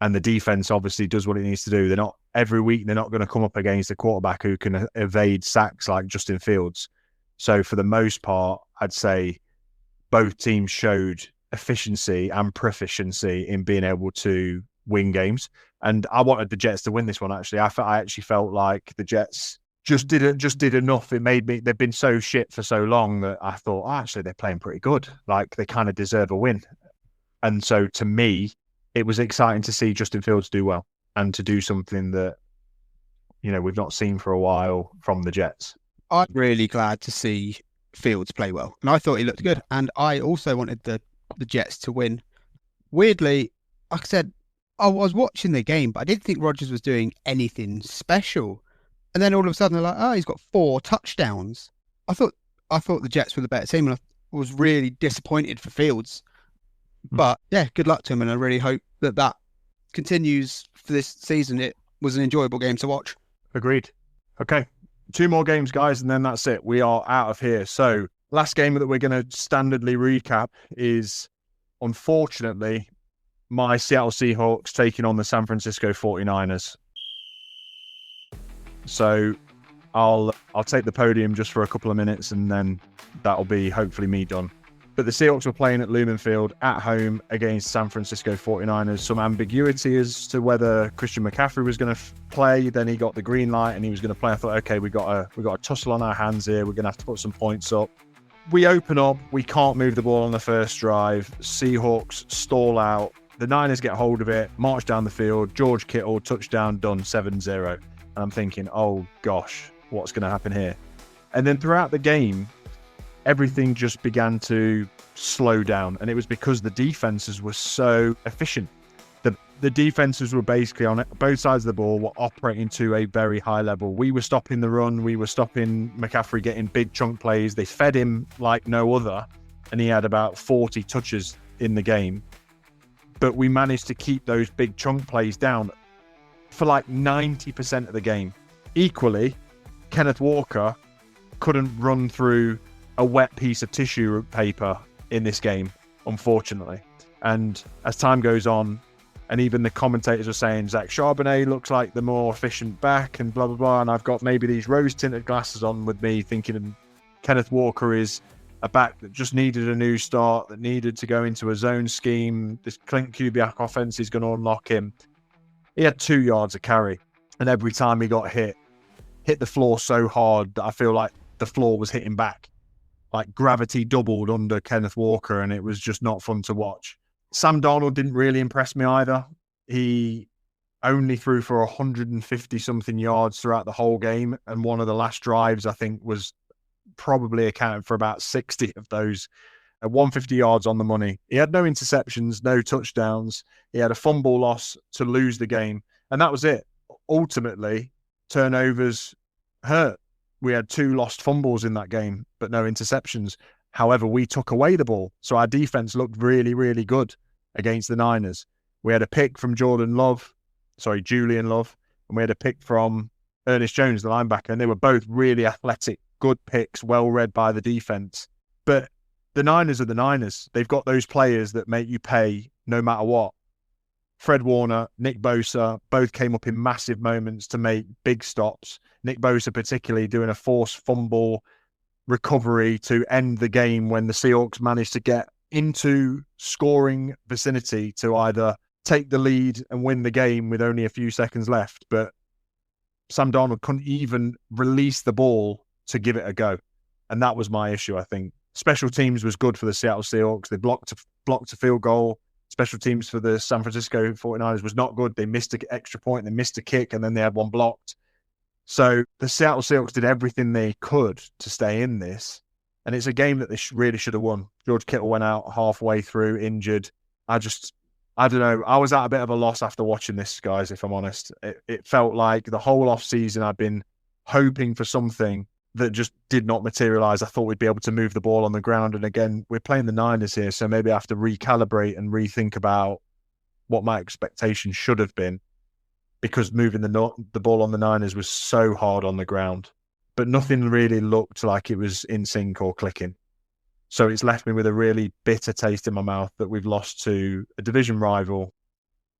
S2: and the defense obviously does what it needs to do. They're not every week. They're not going to come up against a quarterback who can evade sacks like Justin Fields. So for the most part, I'd say both teams showed efficiency and proficiency in being able to win games. And I wanted the Jets to win this one. Actually, I actually felt like the Jets just did enough. It made me. They've been so shit for so long that I thought, actually, they're playing pretty good. Like they kind of deserve a win. And so to me, it was exciting to see Justin Fields do well and to do something that, you know, we've not seen for a while from the Jets.
S4: I'm really glad to see Fields play well. And I thought he looked good. And I also wanted the Jets to win. Weirdly, like I said, I was watching the game, but I didn't think Rodgers was doing anything special. And then all of a sudden, they're like, he's got 4 touchdowns. I thought the Jets were the better team, and I was really disappointed for Fields. But yeah, good luck to him, and I really hope that continues for this season. It was an enjoyable game to watch.
S2: Agreed. Okay, 2 more games, guys, and then that's it. We are out of here. So last game that we're going to standardly recap is, unfortunately, my Seattle Seahawks taking on the San Francisco 49ers. So I'll take the podium just for a couple of minutes, and then that'll be hopefully me done. But the Seahawks were playing at Lumen Field at home against San Francisco 49ers. Some ambiguity as to whether Christian McCaffrey was going to play. Then he got the green light and he was going to play. I thought, okay, we got a tussle on our hands here. We're going to have to put some points up. We open up. We can't move the ball on the first drive. Seahawks stall out. The Niners get hold of it, march down the field. George Kittle, touchdown, done, 7-0. And I'm thinking, oh gosh, what's going to happen here? And then throughout the game, everything just began to slow down. And it was because the defenses were so efficient. The defenses were basically on both sides of the ball, were operating to a very high level. We were stopping the run. We were stopping McCaffrey getting big chunk plays. They fed him like no other. And he had about 40 touches in the game. But we managed to keep those big chunk plays down for like 90% of the game. Equally, Kenneth Walker couldn't run through a wet piece of tissue paper in this game, unfortunately. And as time goes on, and even the commentators are saying Zach Charbonnet looks like the more efficient back and blah, blah, blah. And I've got maybe these rose-tinted glasses on with me thinking Kenneth Walker is a back that just needed a new start, that needed to go into a zone scheme. This Clint Kubiak offense is going to unlock him. He had 2 yards of carry. And every time he got hit the floor so hard that I feel like the floor was hitting back. Like gravity doubled under Kenneth Walker, and it was just not fun to watch. Sam Darnold didn't really impress me either. He only threw for 150 something yards throughout the whole game. And one of the last drives, I think, was probably accounted for about 60 of those. 150 yards on the money. He had no interceptions, no touchdowns. He had a fumble loss to lose the game. And that was it. Ultimately, turnovers hurt. We had 2 lost fumbles in that game, but no interceptions. However, we took away the ball. So our defense looked really, really good against the Niners. We had a pick from Julian Love, and we had a pick from Ernest Jones, the linebacker, and they were both really athletic, good picks, well read by the defense. But the Niners are the Niners. They've got those players that make you pay no matter what. Fred Warner, Nick Bosa, both came up in massive moments to make big stops. Nick Bosa particularly doing a forced fumble recovery to end the game when the Seahawks managed to get into scoring vicinity to either take the lead and win the game with only a few seconds left. But Sam Darnold couldn't even release the ball to give it a go. And that was my issue, I think. Special teams was good for the Seattle Seahawks. They blocked a field goal. Special teams for the San Francisco 49ers was not good. They missed an extra point, they missed a kick, and then they had one blocked. So the Seattle Seahawks did everything they could to stay in this. And it's a game that they really should have won. George Kittle went out halfway through, injured. I don't know. I was at a bit of a loss after watching this, guys, if I'm honest. It felt like the whole off-season I'd been hoping for something that just did not materialize. I thought we'd be able to move the ball on the ground. And again, we're playing the Niners here, so maybe I have to recalibrate and rethink about what my expectations should have been, because moving the ball on the Niners was so hard on the ground. But nothing really looked like it was in sync or clicking. So it's left me with a really bitter taste in my mouth that we've lost to a division rival.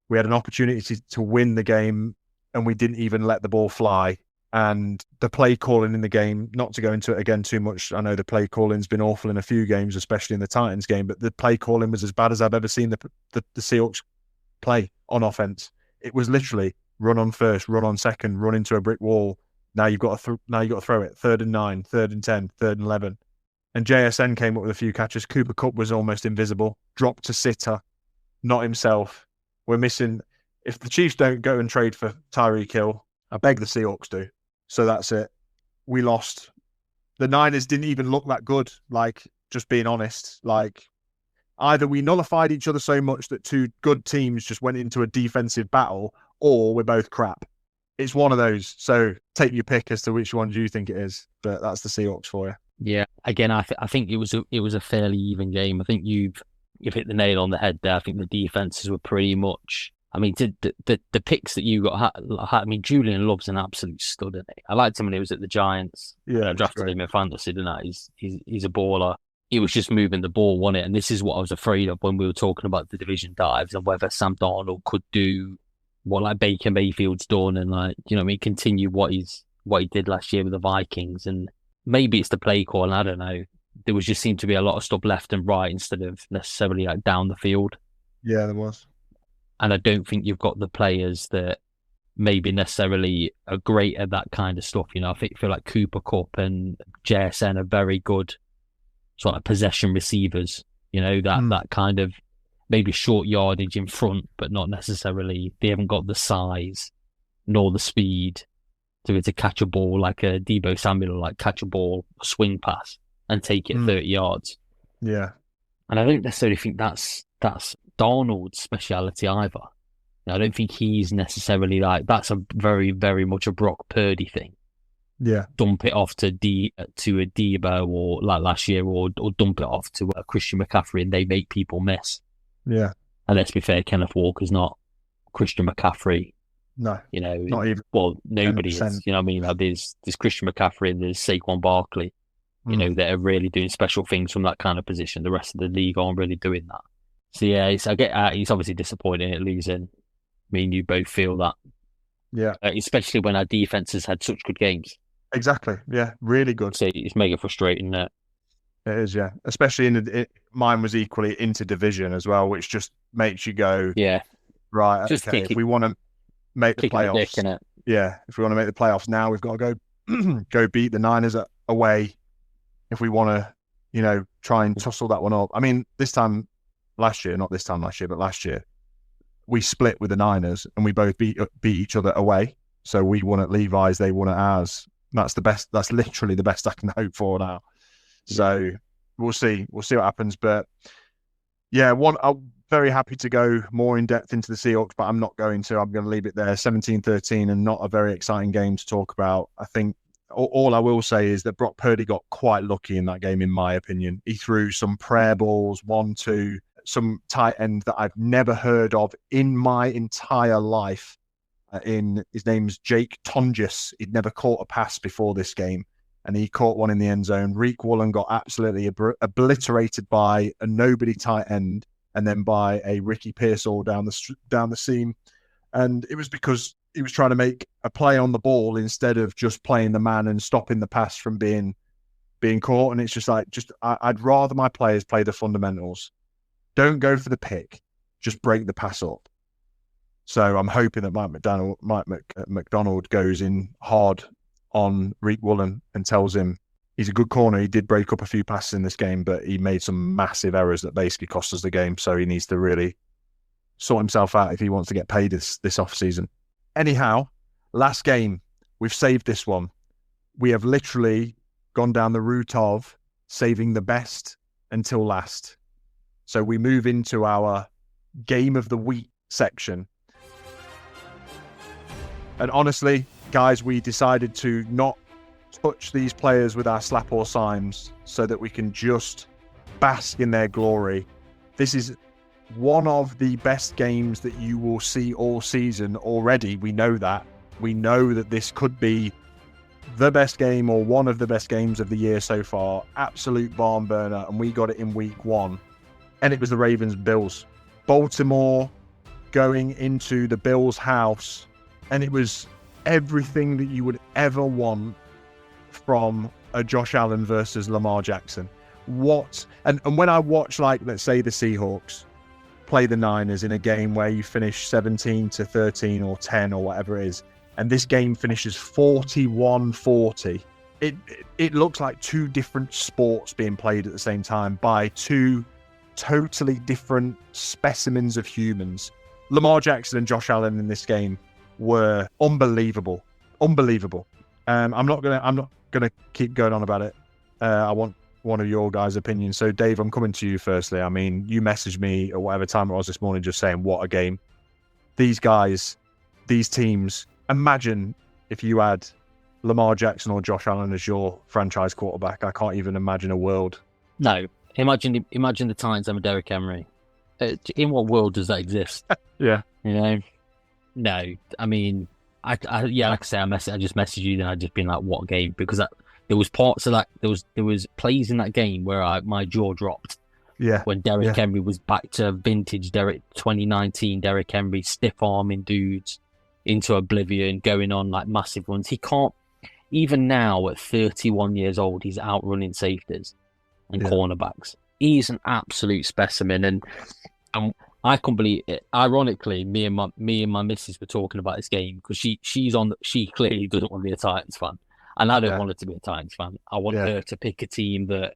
S2: We had an opportunity to win the game, and we didn't even let the ball fly. And the play calling in the game, not to go into it again too much, I know the play calling's been awful in a few games, especially in the Titans game, but the play calling was as bad as I've ever seen the Seahawks play on offense. It was literally run on first, run on second, run into a brick wall. Now you've got to throw it. 3rd and 9, 3rd and 10, 3rd and 11. And JSN came up with a few catches. Cooper Kupp was almost invisible. Dropped to sitter, not himself. We're missing. If the Chiefs don't go and trade for Tyreek Hill, I beg the Seahawks do. So that's it. We lost. The Niners didn't even look that good, like, just being honest. Like, either we nullified each other so much that 2 good teams just went into a defensive battle, or we're both crap. It's one of those. So take your pick as to which one you think it is. But that's the Seahawks for you.
S3: Yeah. Again, I think it was a fairly even game. I think you've hit the nail on the head there. I think the defenses were pretty much. I mean, the picks that you got. I mean, Julian Love's an absolute stud, isn't he? I liked him when he was at the Giants.
S2: Yeah,
S3: I drafted him in fantasy, didn't I? He's a baller. He was just moving the ball, wasn't it? And this is what I was afraid of when we were talking about the division dives and whether Sam Darnold could do what like Baker Mayfield's done and continue what he did last year with the Vikings. And maybe it's the play call. And I don't know. There was just seemed to be a lot of stuff left and right instead of necessarily like down the field.
S2: Yeah, there was.
S3: And I don't think you've got the players that maybe necessarily are great at that kind of stuff. I feel like Cooper Kupp and JSN are very good sort of possession receivers. That kind of maybe short yardage in front, but not necessarily. They haven't got the size nor the speed to catch a ball like a Deebo Samuel, like catch a ball, swing pass, and take it 30 yards.
S2: Yeah.
S3: And I don't necessarily think that's Darnold's speciality either. I don't think he's necessarily like, that's a very, very much a Brock Purdy thing.
S2: Yeah.
S3: Dump it off to a Deebo or like last year, or dump it off to a Christian McCaffrey, and they make people miss.
S2: Yeah.
S3: And let's be fair, Kenneth Walker's not Christian McCaffrey.
S2: No.
S3: You know,
S2: not even.
S3: Well, nobody
S2: 10%.
S3: is. You know what I mean? Like there's Christian McCaffrey and there's Saquon Barkley, you know, that are really doing special things from that kind of position. The rest of the league aren't really doing that. So yeah, I get he's obviously disappointed at losing. Me and you both feel that.
S2: Yeah.
S3: Especially when our defense has had such good games.
S2: Exactly. Yeah. Really good.
S3: So it's mega frustrating that.
S2: It is, yeah. Especially mine was equally interdivision as well, which just makes you go,
S3: yeah,
S2: right.
S3: Just
S2: okay, if we want to make the playoffs, if we want to make the playoffs now, we've got to go beat the Niners away. If we want to, you know, try and tussle that one up. I mean, last year, but last year, we split with the Niners and we both beat each other away. So we won at Levi's, they won at ours. That's the best. That's literally the best I can hope for now. So we'll see. We'll see what happens. But yeah, I'm very happy to go more in depth into the Seahawks, but I'm not going to. I'm going to leave it there. 17-13 and not a very exciting game to talk about. I think all I will say is that Brock Purdy got quite lucky in that game, in my opinion. He threw some prayer balls, 1-2, some tight end that I've never heard of in my entire life. His name's Jake Tonjes. He'd never caught a pass before this game, and he caught one in the end zone. Reek Woolen got absolutely obliterated by a nobody tight end, and then by a Ricky Pearsall down the seam. And it was because he was trying to make a play on the ball instead of just playing the man and stopping the pass from being caught. And it's just like, I'd rather my players play the fundamentals. Don't go for the pick. Just break the pass up. So I'm hoping that Mike McDonald goes in hard on Reek Woolen and tells him he's a good corner. He did break up a few passes in this game, but he made some massive errors that basically cost us the game. So he needs to really sort himself out if he wants to get paid this off season. Anyhow, last game, we've saved this one. We have literally gone down the route of saving the best until last. So we move into our game of the week section. And honestly, guys, we decided to not touch these players with our slap or signs so that we can just bask in their glory. This is one of the best games that you will see all season already. We know that. We know that this could be the best game or one of the best games of the year so far. Absolute barn burner. And we got it in week 1. And it was the Ravens-Bills. Baltimore going into the Bills' house. And it was everything that you would ever want from a Josh Allen versus Lamar Jackson. And when I watch, like, let's say the Seahawks play the Niners in a game where you finish 17-13 or 10 or whatever it is, and this game finishes 41-40, it looks like two different sports being played at the same time by two totally different specimens of humans. Lamar Jackson and Josh Allen in this game were unbelievable. I'm not gonna keep going on about it. I want one of your guys' opinions. So Dave, I'm coming to you firstly. I mean, you messaged me at whatever time it was this morning just saying what a game. These guys, these teams, imagine if you had Lamar Jackson or Josh Allen as your franchise quarterback. I can't even imagine a world.
S3: No, imagine the Titans and Derrick Henry. In what world does that exist?
S2: Yeah,
S3: you know. No, I mean, like I say, I just messaged you, then I just been like, what a game, because there was parts of that, there was plays in that game where my jaw dropped.
S2: Yeah.
S3: When Derrick Henry was back to vintage 2019 Derrick Henry, stiff arming dudes into oblivion, going on like massive runs. He can't, even now at 31 years old, he's outrunning safeties and cornerbacks. He's an absolute specimen, and I can't believe it. Ironically, me and my missus were talking about this game because she clearly doesn't want to be a Titans fan, and I don't want her to be a Titans fan. I want her to pick a team that,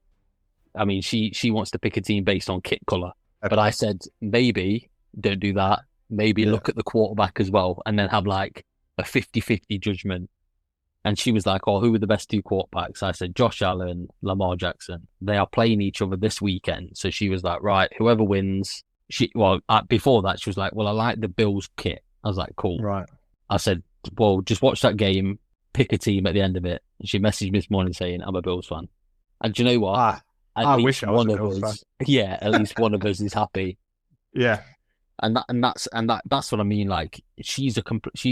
S3: I mean, she wants to pick a team based on kit color. But I said, maybe don't do that. Maybe look at the quarterback as well, and then have like a 50-50 judgment And she was like, "Oh, who were the best two quarterbacks?" I said, "Josh Allen, Lamar Jackson. They are playing each other this weekend." So she was like, "Right, whoever wins." Before that, she was like, "Well, I like the Bills kit." I was like, "Cool."
S2: Right.
S3: I said, "Well, just watch that game, pick a team at the end of it." And she messaged me this morning saying, "I'm a Bills fan." And do you know what?
S2: I wish I was a Bills fan.
S3: Yeah, at least one of us is happy.
S2: Yeah.
S3: That's what I mean. Like, she's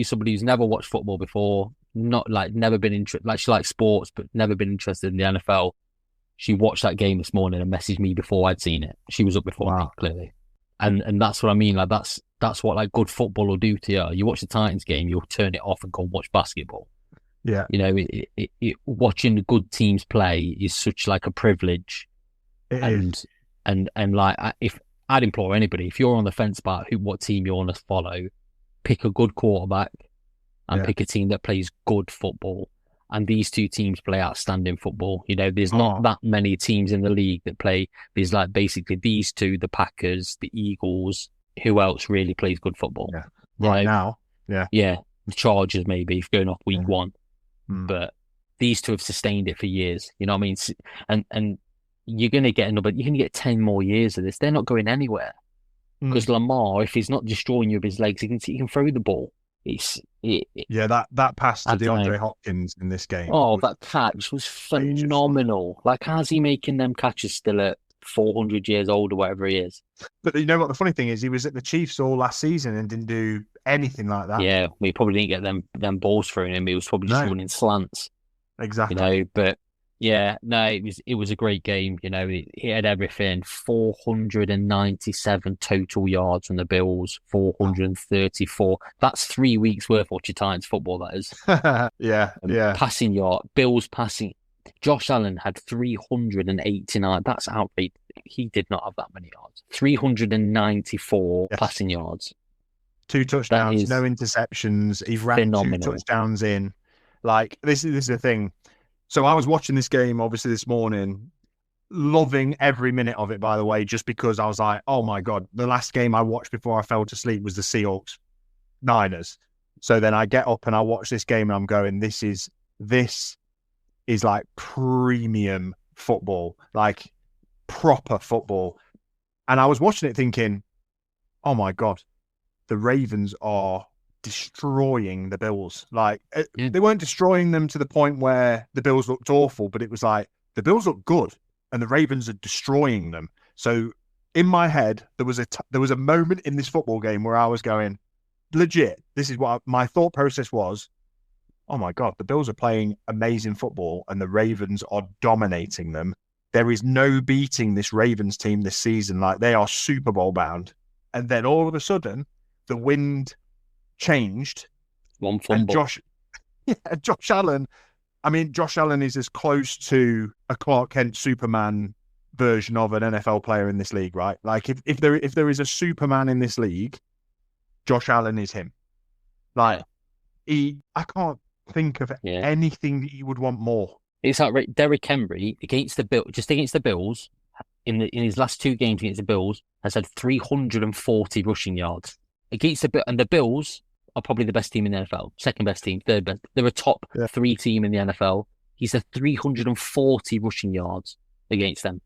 S3: somebody who's never watched football before. Not like never been interested. Like, she likes sports, but never been interested in the NFL. She watched that game this morning and messaged me before I'd seen it. She was up before me, clearly, and that's what I mean. Like, that's what like good football will do to you. You watch the Titans game, you'll turn it off and go and watch basketball.
S2: Yeah,
S3: you know, watching the good teams play is such like a privilege. And like, if I'd implore anybody, if you're on the fence about what team you want to follow, pick a good quarterback. And pick a team that plays good football. And these two teams play outstanding football. You know, there's not that many teams in the league that play. There's like basically these two, the Packers, the Eagles. Who else really plays good football?
S2: Yeah. Right now. Yeah.
S3: Yeah. The Chargers, maybe, if going off week one. But these two have sustained it for years. You know what I mean? And you're going to get 10 more years of this. They're not going anywhere. Because Lamar, if he's not destroying you with his legs, he can throw the ball.
S2: That pass to DeAndre Hopkins in this game.
S3: Oh, that catch was phenomenal. Like, how's he making them catches still at 400 years old or whatever he is?
S2: But you know what the funny thing is? He was at the Chiefs all last season and didn't do anything like that.
S3: Yeah, we probably didn't get them balls thrown him. He was probably just running slants.
S2: Exactly.
S3: You know, but yeah, no, it was a great game. You know, he had everything. 497 total yards from the Bills, 434. That's 3 weeks worth of your Titans football, that is.
S2: Yeah.
S3: Passing yard, Bills passing. Josh Allen had 389. That's outrageous. He did not have that many yards. 394 passing yards.
S2: 2 touchdowns, no interceptions. He ran 2 touchdowns in. Like, this is the thing. So I was watching this game, obviously, this morning, loving every minute of it, by the way, just because I was like, oh my God, the last game I watched before I fell to sleep was the Seahawks Niners. So then I get up and I watch this game and I'm going, this is like premium football, like proper football. And I was watching it thinking, oh my God, the Ravens are destroying the Bills. Like, they weren't destroying them to the point where the Bills looked awful, but it was like the Bills look good and the Ravens are destroying them. So in my head, there was a moment in this football game where I was going, legit, this is what my thought process was. Oh my God, the Bills are playing amazing football and the Ravens are dominating them. There is no beating this Ravens team this season. Like, they are Super Bowl bound. And then all of a sudden, the wind changed.
S3: One fumble.
S2: And Josh Allen. I mean, Josh Allen is as close to a Clark Kent Superman version of an NFL player in this league, right? Like, if there is a Superman in this league, Josh Allen is him. Like, I can't think of anything that you would want more.
S3: It's like Derrick Henry against the Bills in his last 2 games against the Bills has had 340 rushing yards against the Bills are probably the best team in the NFL, second best team, third best. They're a top 3 team in the NFL. He's had 340 rushing yards against them.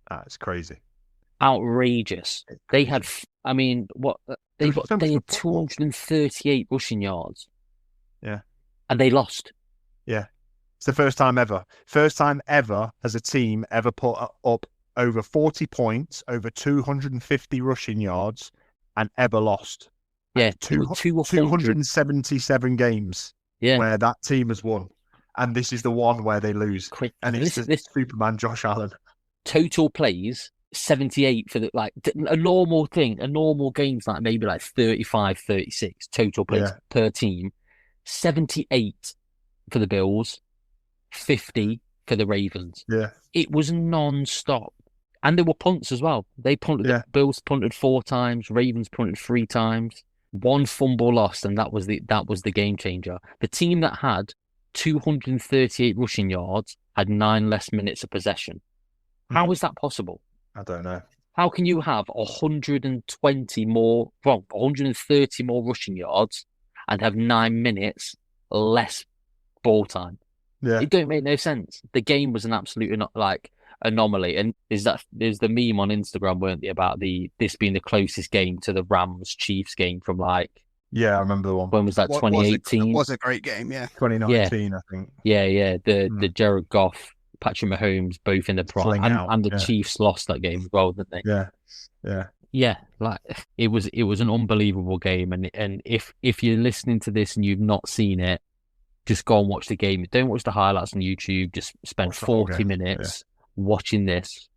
S2: That's crazy.
S3: Outrageous. They had, I mean, they had 238 rushing yards.
S2: Yeah.
S3: And they lost.
S2: Yeah. It's the first time ever. First time ever has a team ever put up over 40 points, over 250 rushing yards, and ever lost.
S3: Yeah,
S2: 277 games where that team has won. And this is the one where they lose. And it's this Superman Josh Allen.
S3: Total plays, 78 for a normal game's like maybe like 35, 36 total plays per team. 78 for the Bills, 50 for the Ravens.
S2: Yeah.
S3: It was non-stop. And there were punts as well. They punted. The Bills punted 4 times. Ravens punted 3 times. 1 fumble lost, and that was the game changer. The team that had 238 rushing yards had 9 less minutes of possession. How is that possible?
S2: I don't know.
S3: How can you have 130 more rushing yards and have 9 minutes less ball time.
S2: Yeah.
S3: It don't make no sense. The game was an absolute anomaly. And there's the meme on Instagram, weren't there, about this being the closest game to the Rams Chiefs game from
S2: Yeah, I remember the one.
S3: When was that? 2018.
S4: It was a great game, yeah.
S2: 2019, I think.
S3: Yeah. The Jared Goff, Patrick Mahomes, both in the prime, and the Chiefs lost that game as well, didn't they? Yeah. Like it was an unbelievable game, and if you're listening to this and you've not seen it, just go and watch the game. Don't watch the highlights on YouTube. Just spend 40 minutes watching this,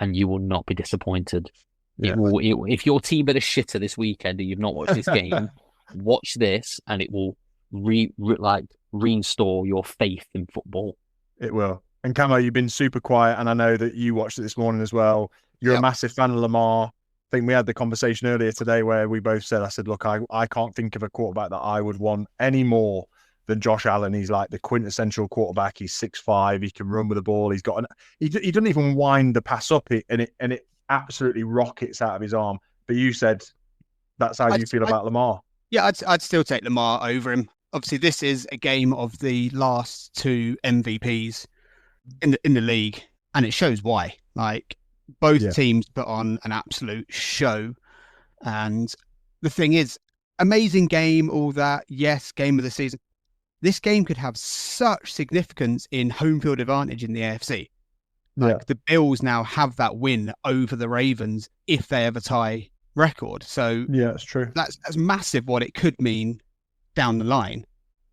S3: and you will not be disappointed. Yeah. If your team are the shitter this weekend and you've not watched this game, watch this, and it will reinstall your faith in football.
S2: It will. And Camo, you've been super quiet, and I know that you watched it this morning as well. You're a massive fan of Lamar. I think we had the conversation earlier today where we both said, I said, look, I can't think of a quarterback that I would want any more than Josh Allen. He's like the quintessential quarterback. He's 6'5". He can run with the ball. He doesn't even wind the pass up, and it absolutely rockets out of his arm. But you said that's how you feel about Lamar.
S4: Yeah, I'd still take Lamar over him. Obviously, this is a game of the last two MVPs in the league, and it shows why. Like, both teams put on an absolute show, and the thing is, amazing game, all that. Yes, game of the season. This game could have such significance in home field advantage in the AFC. Like the Bills now have that win over the Ravens if they ever tie record. So
S2: yeah, that's true.
S4: That's massive what it could mean down the line.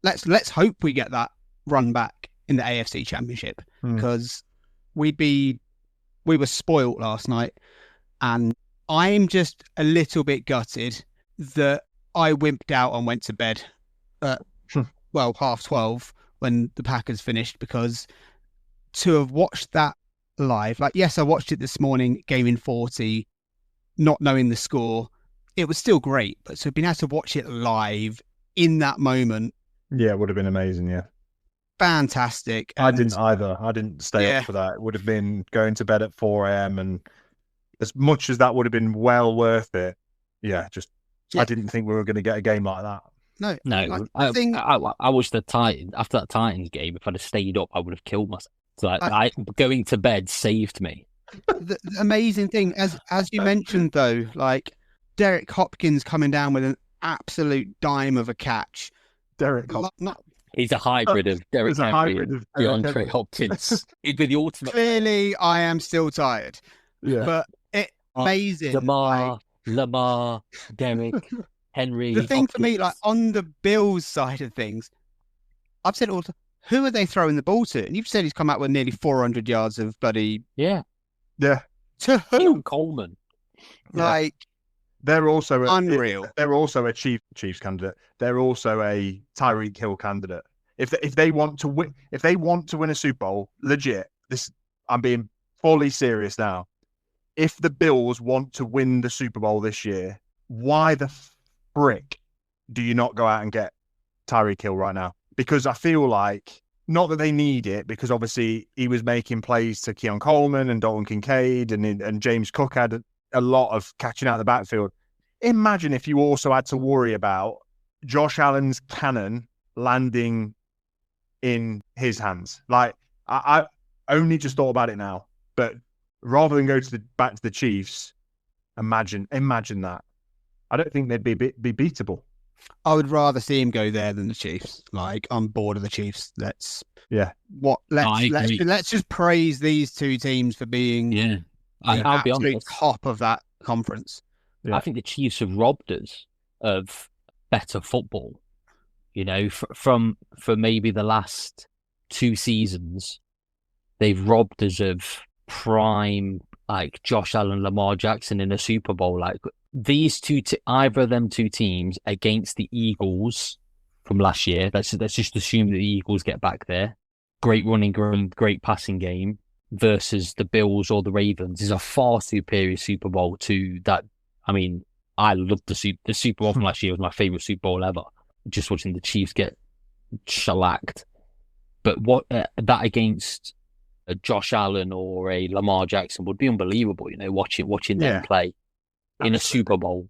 S4: Let's hope we get that run back in the AFC Championship, because we were spoilt last night, and I'm just a little bit gutted that I wimped out and went to bed at 12:30 when the Packers finished, because to have watched that live, like, yes, I watched it this morning, game in 40, not knowing the score, it was still great, but to have been able to watch it live in that moment,
S2: it would have been amazing.
S4: Fantastic.
S2: I didn't either. I didn't stay up for that. It would have been going to bed at 4 a.m. and as much as that would have been well worth it, I didn't think we were going to get a game like that.
S3: No. I watched the Titans. After that Titans game, if I'd have stayed up, I would have killed myself. So going to bed saved me.
S4: The amazing thing, as you mentioned though, like Derek Hopkins coming down with an absolute dime of a catch.
S2: Derek Hopkins.
S3: He's a hybrid of Derek Henry and DeAndre Hopkins. He'd be the ultimate.
S4: Clearly, I am still tired. Yeah. But it's amazing.
S3: Lamar, Derek, Henry.
S4: The thing for me, like on the Bills side of things, I've said who are they throwing the ball to? And you've said he's come out with nearly 400 yards of bloody...
S2: Yeah.
S4: To who?
S3: Coleman.
S4: Like...
S2: They're also
S4: unreal.
S2: They're also a Chiefs candidate. They're also a Tyreek Hill candidate. If they want to win, a Super Bowl, legit. I'm being fully serious now. If the Bills want to win the Super Bowl this year, why the frick do you not go out and get Tyreek Hill right now? Because I feel like, not that they need it, because obviously he was making plays to Keon Coleman and Dalton Kincaid, and James Cook had a lot of catching out of the backfield. Imagine if you also had to worry about Josh Allen's cannon landing in his hands. Like, I only just thought about it now, but rather than go back to the Chiefs, imagine that. I don't think they'd be beatable.
S4: I would rather see him go there than the Chiefs. Like, I'm bored of the Chiefs. Let's just praise these two teams for being
S3: I'll be honest,
S4: top of that conference.
S3: I think the Chiefs have robbed us of better football. You know, for maybe the last 2 seasons, they've robbed us of prime, like Josh Allen, Lamar Jackson in a Super Bowl. Like these either of them two teams against the Eagles from last year. Let's just assume that the Eagles get back there. Great running game, great passing game. Versus the Bills or the Ravens is a far superior Super Bowl to that. I mean, I loved the Super Bowl from last year. Was my favorite Super Bowl ever. Just watching the Chiefs get shellacked. But what that against a Josh Allen or a Lamar Jackson would be unbelievable. You know, watching them play in a Super Bowl.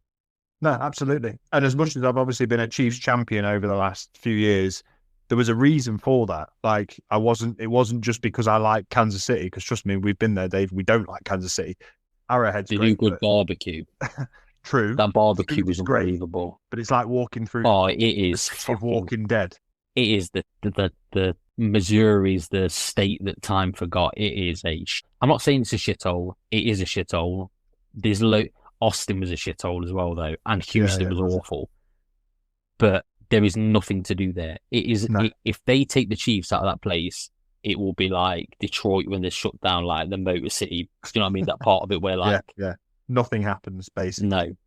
S2: No, absolutely. And as much as I've obviously been a Chiefs champion over the last few years, there was a reason for that. Like, it wasn't just because I like Kansas City, because trust me, we've been there, Dave. We don't like Kansas City. Arrowhead's
S3: They
S2: great,
S3: do good barbecue.
S2: True.
S3: That barbecue was
S2: great,
S3: unbelievable.
S2: but it's like walking through
S3: it is
S2: the city of Walking Dead.
S3: It is the Missouri's the state that time forgot. It is I'm not saying it's a shithole. It is a shithole. Austin was a shithole as well, though, and Houston was awful. But there is nothing to do there. It is if they take the Chiefs out of that place, it will be like Detroit when they're shut down, like the Motor City. Do you know what I mean? That part of it where like
S2: nothing happens basically.
S3: No.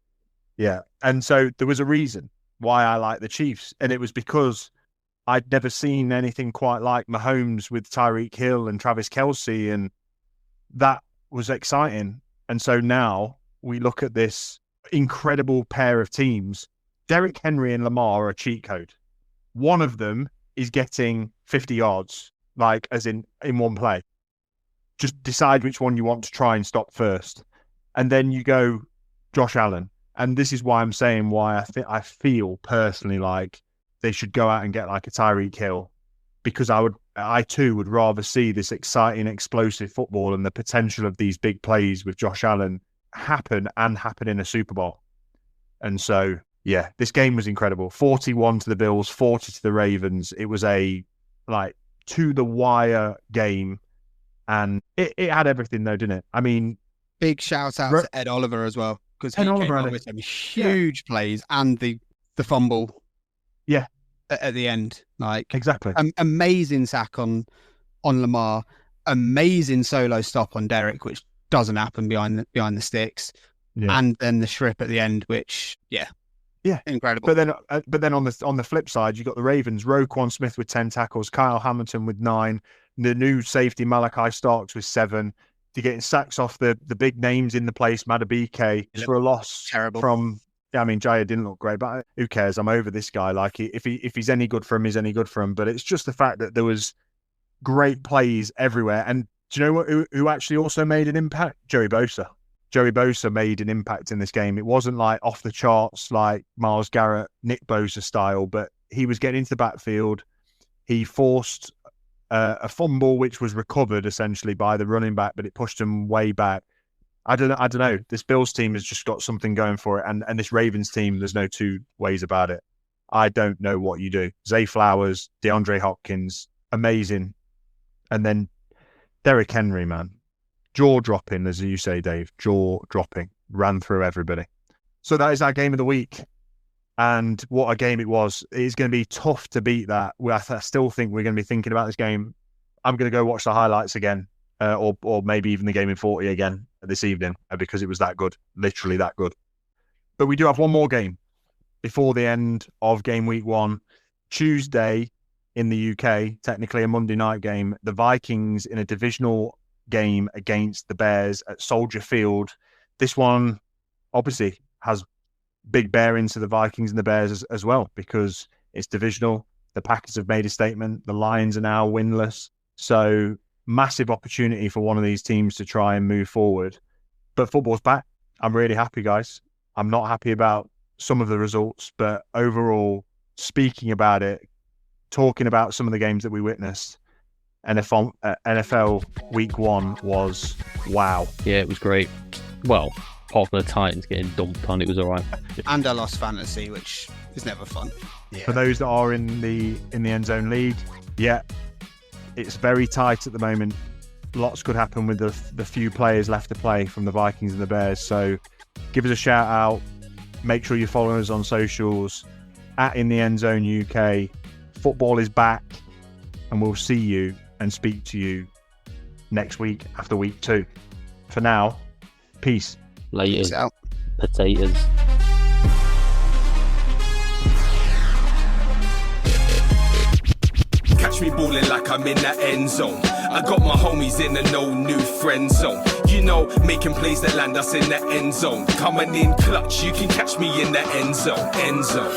S2: Yeah, and so there was a reason why I like the Chiefs, and it was because I'd never seen anything quite like Mahomes with Tyreek Hill and Travis Kelce, and that was exciting. And so now we look at this incredible pair of teams. Derrick Henry and Lamar are a cheat code. One of them is getting 50 yards, like as in one play. Just decide which one you want to try and stop first. And then you go Josh Allen. And this is why I'm saying why I feel personally like they should go out and get like a Tyreek Hill, because I too would rather see this exciting, explosive football and the potential of these big plays with Josh Allen happen in a Super Bowl. And so, yeah, this game was incredible. 41 to the Bills, 40 to the Ravens. It was a like to the wire game, and it had everything though, didn't it? I mean,
S4: big shout out to Ed Oliver as well, because he came up with some huge plays and the fumble.
S2: Yeah,
S4: at the end, like
S2: exactly.
S4: Amazing sack on Lamar, amazing solo stop on Derek, which doesn't happen behind the sticks, and then the strip at the end, which incredible. But then on the flip side, you got the Ravens, Roquan Smith with 10 tackles, Kyle Hamilton with 9, the new safety Malachi Starks with 7. You're getting sacks off the big names in the place, Madubuike for a loss from. Yeah, I mean, Jaya didn't look great, but who cares? I'm over this guy. Like, if he's any good for him, he's any good for him. But it's just the fact that there was great plays everywhere. And do you know what? Who actually also made an impact? Joey Bosa. Joey Bosa made an impact in this game. It wasn't like off the charts, like Myles Garrett, Nick Bosa style, but he was getting into the backfield. He forced a fumble, which was recovered essentially by the running back, but it pushed him way back. I don't know. This Bills team has just got something going for it. And this Ravens team, there's no two ways about it. I don't know what you do. Zay Flowers, DeAndre Hopkins, amazing. And then Derrick Henry, man. Jaw-dropping, as you say, Dave. Jaw-dropping. Ran through everybody. So that is our game of the week. And what a game it was. It's going to be tough to beat that. I still think we're going to be thinking about this game. I'm going to go watch the highlights again. Or maybe even the game in 40 again this evening, because it was that good, literally that good. But we do have one more game before the end of game week 1. Tuesday in the UK, technically a Monday night game, the Vikings in a divisional game against the Bears at Soldier Field. This one obviously has big bearings to the Vikings and the Bears as well, because it's divisional. The Packers have made a statement. The Lions are now winless. So massive opportunity for one of these teams to try and move forward. But football's back. I'm really happy, guys. I'm not happy about some of the results, but overall, speaking about it, talking about some of the games that we witnessed, NFL Week 1 was wow.
S3: Yeah, it was great. Well, apart from the Titans getting dumped on, it was all right.
S4: And I lost fantasy, which is never fun.
S2: Yeah. For those that are in the Endzone League, it's very tight at the moment. Lots could happen with the few players left to play from the Vikings and the Bears. So give us a shout out. Make sure you follow us on socials at In the Endzone UK. Football is back, and we'll see you and speak to you next week after week 2. For now, peace.
S3: Later.
S4: Peace out.
S3: Potatoes.
S1: Catch me balling like I'm in the end zone. I got my homies in the no new friend zone. You know, making plays that land us in the end zone. Coming in clutch, you can catch me in the end zone. End zone.